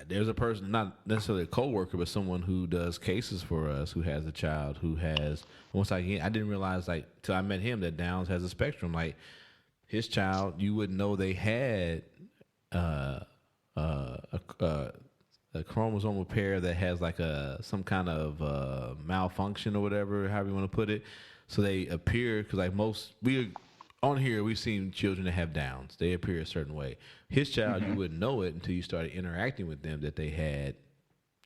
there's a person, not necessarily a coworker, but someone who does cases for us who has a child who has, I didn't realize till I met him that Downs has a spectrum. Like his child, you wouldn't know they had a chromosomal pair that has like some kind of malfunction or whatever, however you want to put it. So they appear, because like we've seen children that have Downs. They appear a certain way. His child, you wouldn't know it until you started interacting with them that they had,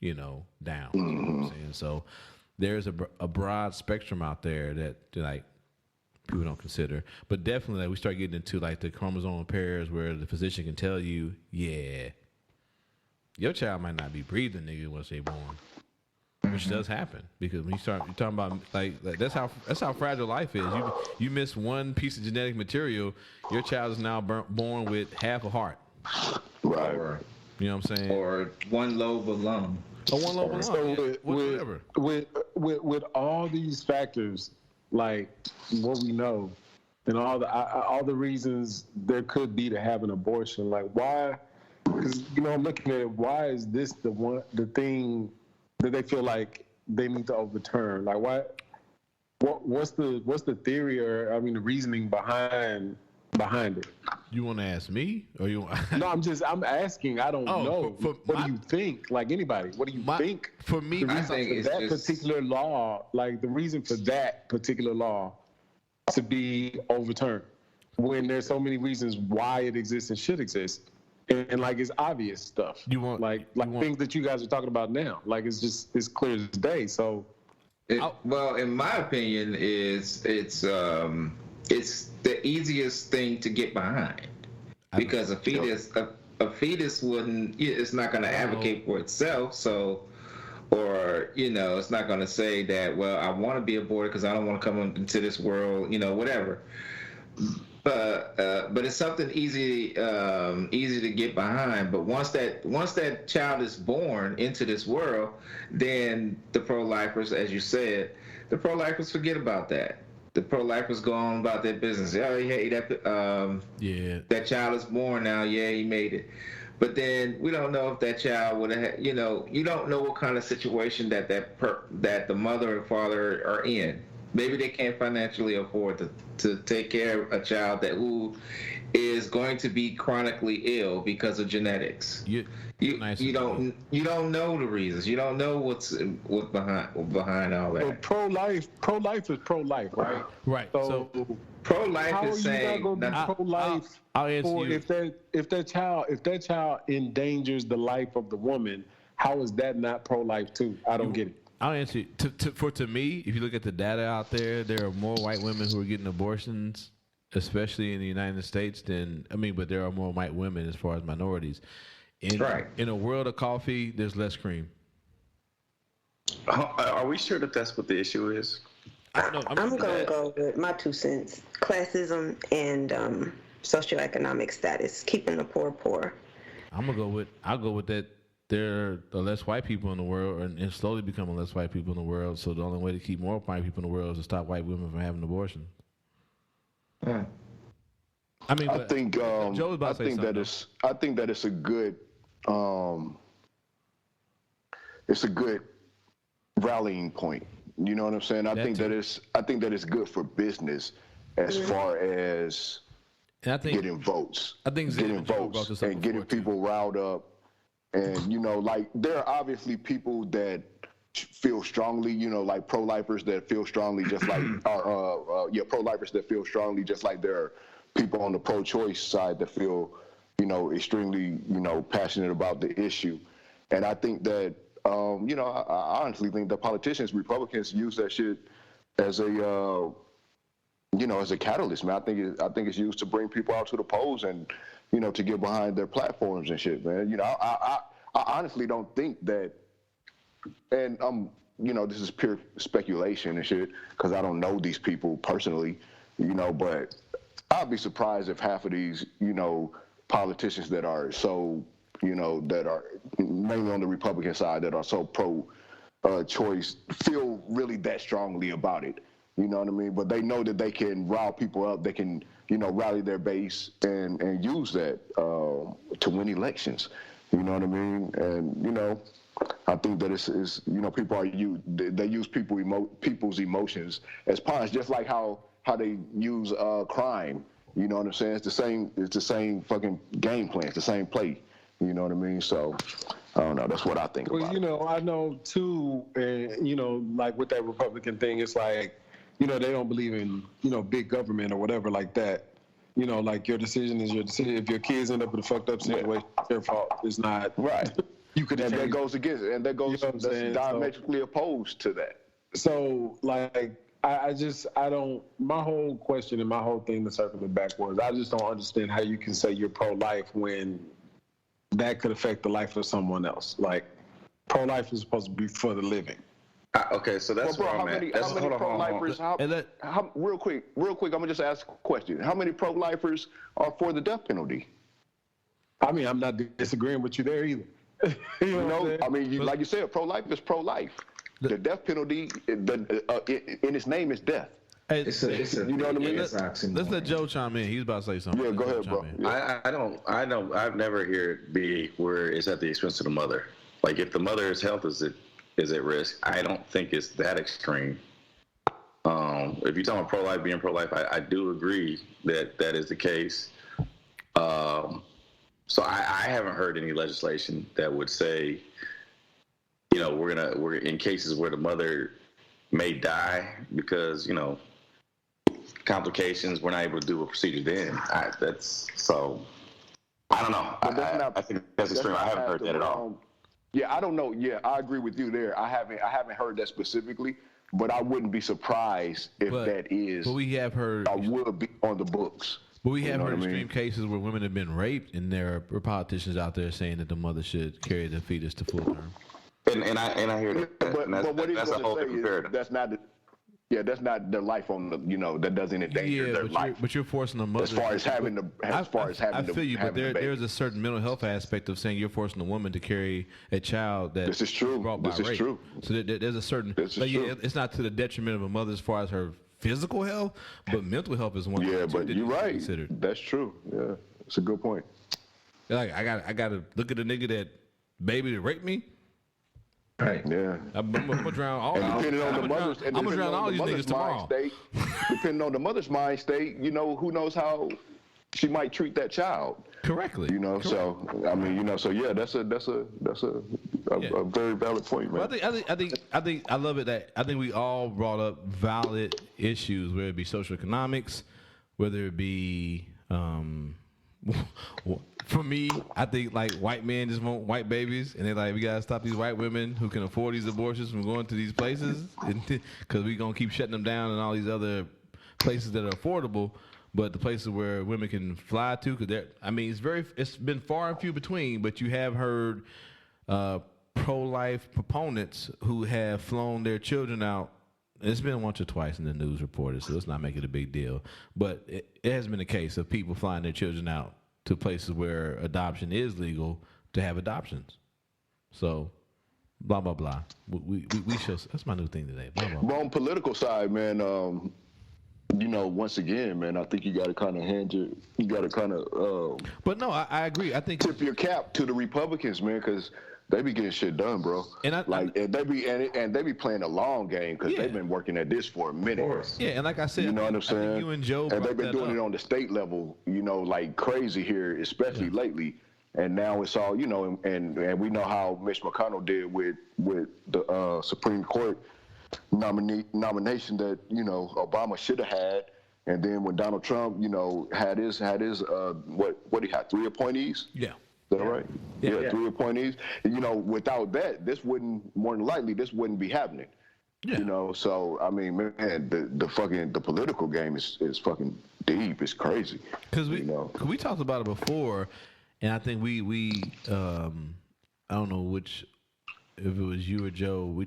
Downs. You know what I'm saying? So there's a broad spectrum out there that like people don't consider. But definitely, like, we start getting into like the chromosomal pairs where the physician can tell you, yeah, your child might not be breathing, nigga, once they're born. Which does happen, because when you're talking about like that's how fragile life is. You miss one piece of genetic material, your child is now born with half a heart. Right. Or, you know what I'm saying? Or one lobe of lung. Or one lobe of lung. Whatever. With all these factors, like what we know, and all the reasons there could be to have an abortion, like why? Because I'm looking at it. Why is this the thing that they feel like they need to overturn? Like, what's the theory, or the reasoning behind it? You want to ask me, or you? No, I'm asking. I don't know. What do you think? Like anybody, what do you think? For me, the reason for that particular law, like the reason for that particular law to be overturned, when there's so many reasons why it exists and should exist. And like it's obvious stuff. You want things that you guys are talking about now. Like it's clear as day. So, well, in my opinion, it's the easiest thing to get behind, because a fetus wouldn't. It's not going to advocate for itself. So, or it's not going to say that. Well, I want to be aborted because I don't want to come into this world. Whatever. But it's something easy to get behind. But once that child is born into this world, then the pro-lifers, as you said, the pro-lifers forget about that. The pro-lifers go on about their business. Oh, hey, that child is born now. Yeah, he made it. But then we don't know if that child would have. You don't know what kind of situation that the mother and father are in. Maybe they can't financially afford to take care of a child who is going to be chronically ill because of genetics. You don't know the reasons. You don't know what's behind all that. Well, pro-life is pro-life, right? Right. So pro-life is saying pro-life. I'll answer you. If that child endangers the life of the woman, how is that not pro-life too? I don't get it. I'll answer you. To me, if you look at the data out there are more white women who are getting abortions, especially in the United States, but there are more white women as far as minorities. In a world of coffee, there's less cream. Are we sure that that's what the issue is? I'm going to go with my 2 cents. Classism and socioeconomic status, keeping the poor poor. I'll go with that. There are less white people in the world, and slowly becoming less white people in the world. So the only way to keep more white people in the world is to stop white women from having abortions. Yeah. I think that it's a good rallying point. You know what I'm saying? I think that it's good for business as far as getting votes. I think getting votes and getting people riled up. And, you know, like, there are obviously people that feel strongly, you know, like pro-lifers that feel strongly just like, pro-lifers that feel strongly just like there are people on the pro-choice side that feel, you know, extremely, you know, passionate about the issue. And I think that, you know, I honestly think that politicians, Republicans, use that shit as a, you know, as a catalyst, man. I think it's used to bring people out to the polls and, you know, to get behind their platforms and shit, man. You know, I honestly don't think that, and you know, this is pure speculation and shit, because I don't know these people personally, you know, but I'd be surprised if half of these, you know, politicians that are so, you know, that are mainly on the Republican side that are so pro-choice feel really that strongly about it. You know what I mean? But they know that they can rile people up. They can, you know, rally their base and use that to win elections. You know what I mean? And, you know, I think that it's you know, they use people's emotions as pawns, just like how they use crime. You know what I'm saying? It's the same fucking game plan. It's the same play. You know what I mean? So, I don't know. That's what I think about. Well, you know, I know too, and, you know, like with that Republican thing, it's like, you know, they don't believe in, you know, big government or whatever like that. You know, like, your decision is your decision. If your kids end up in a fucked up situation, it's their fault. It's not. Right. You could. And that goes against it. And that goes, you know, that's diametrically opposed to that. So, like, I don't, my whole question and my whole thing to circle it backwards, I just don't understand how you can say you're pro-life when that could affect the life of someone else. Like, pro-life is supposed to be for the living. Okay, so that's where I'm at. How many pro-lifers? Real quick, I'm gonna just ask a question. How many pro-lifers are for the death penalty? I mean, I'm not disagreeing with you there either. you know, I mean, like you said, pro-life is pro-life. The death penalty, in its name, is death. Hey, you know what I mean? Let's let Joe chime in. He's about to say something. Yeah, go ahead, bro. Yeah. I've never heard it be where it's at the expense of the mother. Like, if the mother's health is at risk, I don't think it's that extreme. If you're talking about pro-life being pro-life, I do agree that is the case. So I haven't heard any legislation that would say, you know, we're in cases where the mother may die because, you know, complications, we're not able to do a procedure then. I don't know. I think that's extreme. I haven't heard that at all. Yeah, I don't know. Yeah, I agree with you there. I haven't heard that specifically, but I wouldn't be surprised if that is. But we have heard. I would be on the books. But we have heard extreme cases where women have been raped, and there are politicians out there saying that the mother should carry the fetus to full term. And I hear that. But what he's going to say is that's not. That's not their life on the, you know, that doesn't endanger their life. But you're forcing the mother. As far as having the, I feel you, but there's a certain mental health aspect of saying you're forcing a woman to carry a child that this is true. Brought by rape. True. So there's a certain. It's not to the detriment of a mother as far as her physical health, but mental health is one. Yeah, but you're right. Considered. That's true. Yeah, it's a good point. Like I got to look at the nigga that baby that raped me. Right. Yeah. I'm gonna drown all. And depending on the mother's, I'm gonna drown all these niggas tomorrow. Depending on the mother's mind state, you know, who knows how she might treat that child correctly. You know, so I mean, you know, so yeah, that's a very valid point, man. Well, I think I love it that I think we all brought up valid issues, whether it be social economics, whether it be. For me, I think like white men just want white babies, and they're like, we gotta stop these white women who can afford these abortions from going to these places, because we gonna keep shutting them down in all these other places that are affordable, but the places where women can fly to, because it's been far and few between, but you have heard pro-life proponents who have flown their children out. It's been once or twice in the news reported, so let's not make it a big deal. But it has been a case of people flying their children out to places where adoption is legal to have adoptions. So, blah blah blah. We should. That's my new thing today. Blah blah. But on political side, man, once again, man, I think you got to kind of But no, I agree. I think tip your cap to the Republicans, man, because they be getting shit done, bro. And they be playing a long game because they've been working at this for a minute. Yeah, and like I said, you know what I'm saying? You and Joe, and they've been doing it on the state level, like crazy here, especially lately. And now it's all, and we know how Mitch McConnell did with the Supreme Court nomination that Obama should have had, and then when Donald Trump had his what he had 3 appointees. Yeah. Is that right? Yeah, 3 appointees. Without that, more than likely this wouldn't be happening. Yeah. So I mean, man, the political game is fucking deep. It's crazy. Because we talked about it before, and I think we I don't know if it was you or Joe,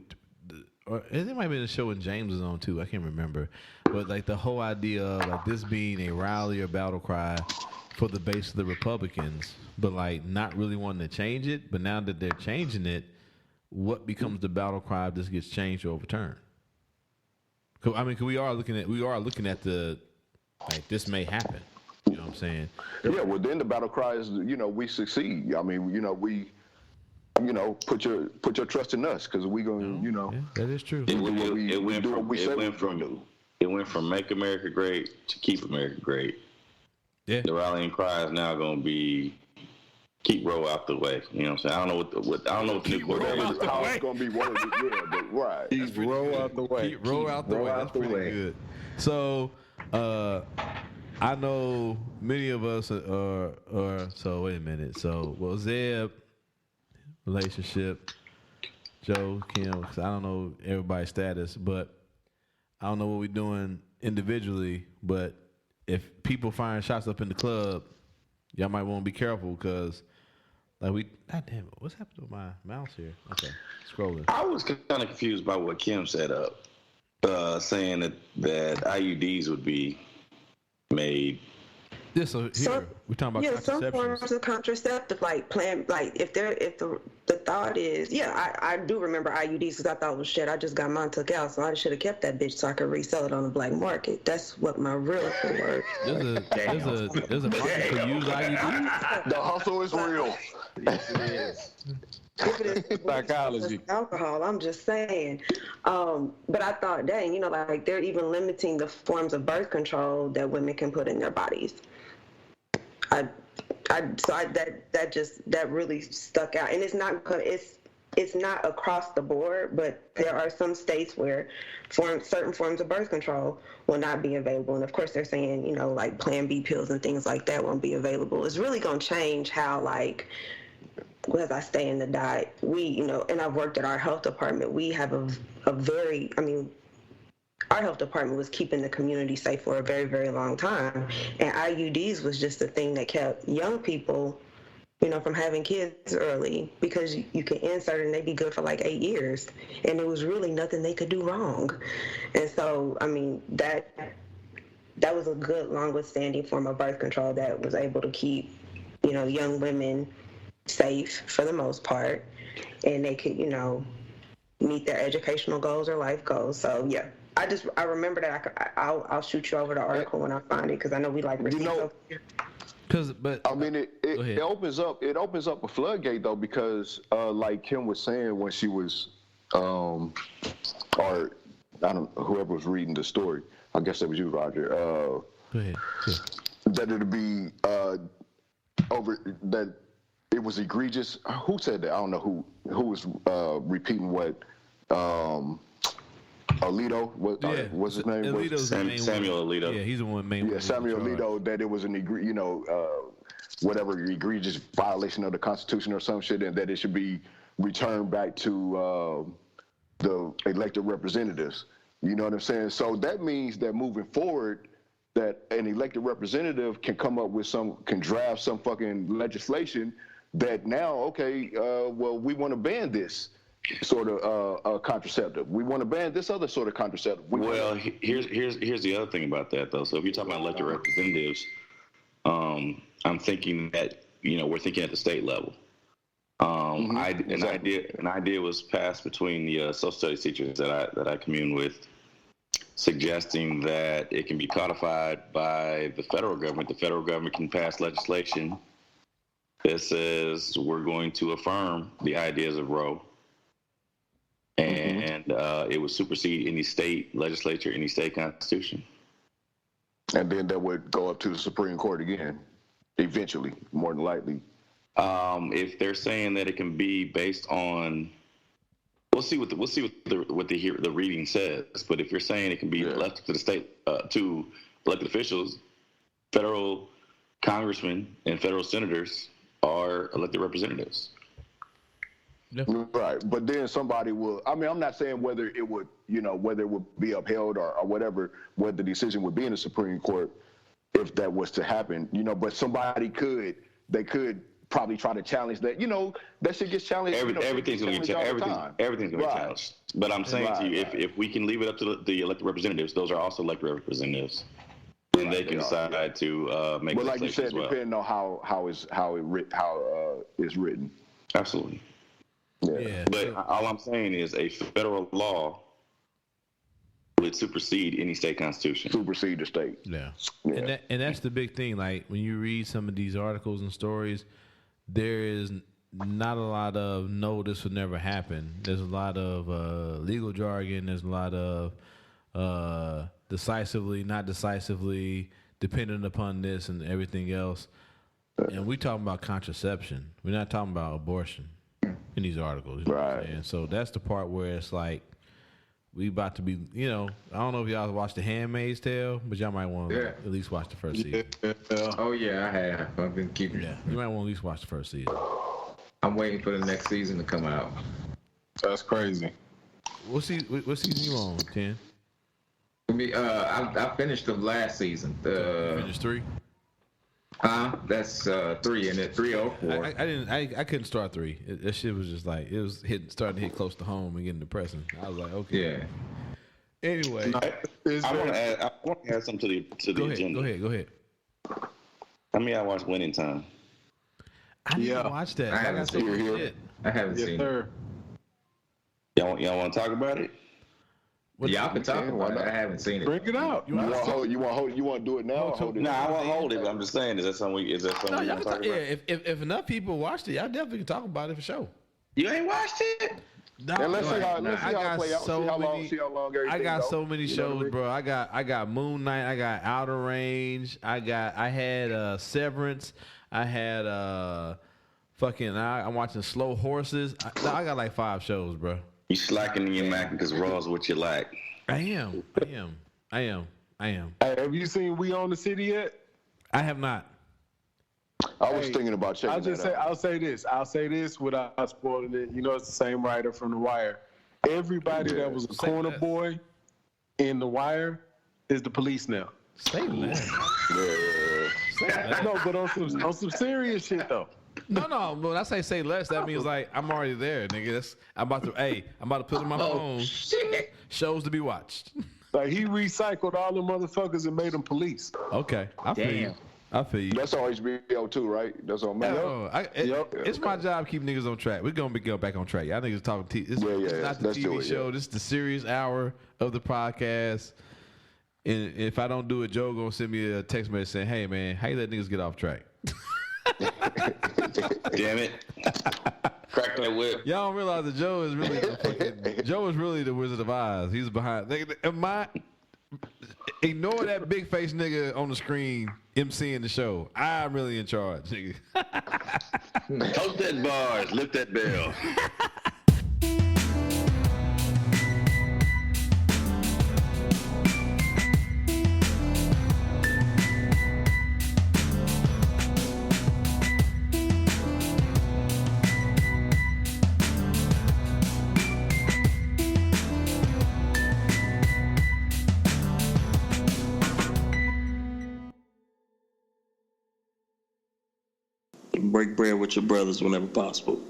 or it might have been a show when James was on too. I can't remember, but like the whole idea of like this being a rally or battle cry for the base of the Republicans, but like not really wanting to change it. But now that they're changing it, what becomes the battle cry if this gets changed or overturned? I mean, 'cause we are looking at the like this may happen. You know what I'm saying? Yeah. Well, then the battle cry is we succeed. I mean, we put your trust in us because we gonna yeah, that is true. It went from make America great to keep America great. Yeah. The rallying cry is now going to be keep Roe out the way. You know what I'm saying? I don't know what the new quote is. How it's going to be worded, but right. Keep Roe out the way. Keep Roe out the way. That's pretty good. So, I know many of us are. So wait a minute. So Zeb, relationship, Joe, Kim. Because I don't know everybody's status, but I don't know what we're doing individually, but if people firing shots up in the club, y'all might want to be careful because, God damn it, what's happened with my mouse here? Okay, scrolling. I was kind of confused by what Kim set up, saying that IUDs would be made. Yeah, so here we're talking about contraception. Some forms of contraceptive, like if the thought is, I do remember IUDs because I thought, well, shit, I just got mine took out, so I should have kept that bitch so I could resell it on the black market. That's what my real word. There's a market for used IUDs. The hustle is real. Psychology. Alcohol. I'm just saying. But I thought, dang, like they're even limiting the forms of birth control that women can put in their bodies. That really stuck out, and it's not across the board, but there are some states where certain forms of birth control will not be available, and of course they're saying like Plan B pills and things like that won't be available. It's really going to change how as I stay in the diet, we and I've worked at our health department. We have our health department was keeping the community safe for a very, very long time. And IUDs was just the thing that kept young people, from having kids early because you can insert it and they'd be good for like 8 years. And there was really nothing they could do wrong. And so, I mean, that was a good, long withstanding form of birth control that was able to keep, young women safe for the most part. And they could, meet their educational goals or life goals. So, yeah. I remember that I'll shoot you over the article when I find it because I know we like receipts over here. I mean, it opens up a floodgate though because like Kim was saying when she was or I don't know, whoever was reading the story, I guess that was you, Roger. Go ahead. Yeah. That it'd be that it was egregious. Who said that? I don't know who was repeating what. Alito, what's his name? Samuel Alito. Yeah, he's the one main. Yeah, Samuel Alito. That it was an whatever egregious violation of the Constitution or some shit, and that it should be returned back to the elected representatives. You know what I'm saying? So that means that moving forward, that an elected representative can can draft some fucking legislation that now, well, we want to ban this sort of contraceptive. We want to ban this other sort of contraceptive. Here's the other thing about that though. So if you're talking about elected representatives, I'm thinking that we're thinking at the state level. An idea was passed between the social studies teachers that I commune with, suggesting that it can be codified by the federal government. The federal government can pass legislation that says we're going to affirm the ideas of Roe, and it would supersede any state legislature, any state constitution. And then that would go up to the Supreme Court again, eventually, more than likely. If they're saying that it can be based on, we'll see what the reading says. But if you're saying it can be left to the state, to elected officials, federal congressmen and federal senators are elected representatives. Yeah. Right, but then somebody will. I mean, I'm not saying whether it would be upheld or whatever, whether the decision would be in the Supreme Court if that was to happen. But somebody could probably try to challenge that. That shit gets challenged. Everything's going to get challenged. Everything's going to get challenged. But I'm saying to you, if we can leave it up to the elected representatives, those are also elected representatives, and they can decide to make. But like you said, depending on how it's written. Absolutely. Yeah. But all I'm saying is a federal law would supersede any state constitution. Supersede the state. Yeah. And that's the big thing. Like when you read some of these articles and stories, there is not a lot of no, this would never happen. There's a lot of legal jargon. There's a lot of decisively, not decisively, dependent upon this and everything else. And we talking about contraception. We're not talking about abortion in these articles. You know what I'm saying? So that's the part where it's like, we about to be, I don't know if y'all watched The Handmaid's Tale, but y'all might want to at least watch the first season. Oh, yeah, I have. I've been keeping it. You might want to at least watch the first season. I'm waiting for the next season to come out. That's crazy. What season you on, Ken? I finished the last season. You finished 3? That's 3 in it. 3 or 4. I couldn't start 3. That shit was just like it was starting to hit close to home and getting depressing. I was like, okay. Yeah. Anyway, I want to add something to the agenda. Go ahead. I mean, I watched Winning Time. I didn't watch that. I haven't seen it. I haven't seen it. Y'all want to talk about it? Y'all can talk about it. I haven't seen it. Bring it out. You want to do it now? No, I won't hold it. But I'm just saying, is that something you want to talk about? Yeah, if enough people watched it, y'all definitely can talk about it for sure. You ain't watched it? No, let's see how it play out. See how long everything I got goes. so many shows, bro. I got Moon Knight. I got Outer Range. I had Severance. I had I'm watching Slow Horses. I got like 5 shows, bro. You slacking in your Mac because Raw is what you like. I am. Hey, have you seen We Own the City yet? I have not. I was thinking about checking that out. I'll say this without spoiling it. It's the same writer from The Wire. Everybody that was a corner boy in The Wire is the police now. Say less. No, but on some serious shit though. No. When I say less, that means like I'm already there, nigga. I'm about to put in my phone. Shit. Shows to be watched. Like he recycled all the motherfuckers and made them police. Okay, I feel you. That's on HBO too, right? That's on Max. It's my job to keep niggas on track. We're gonna be going back on track. Y'all niggas talking. It's not the TV show. This is the serious hour of the podcast. And if I don't do it, Joe gonna send me a text message saying, "Hey man, how you let niggas get off track?" Damn it! Crack that whip. Y'all don't realize that Joe is really the Wizard of Oz. He's behind. Ignore that big face nigga on the screen emceeing the show. I'm really in charge, nigga. Toast that bars, lift that bell. Break bread with your brothers whenever possible.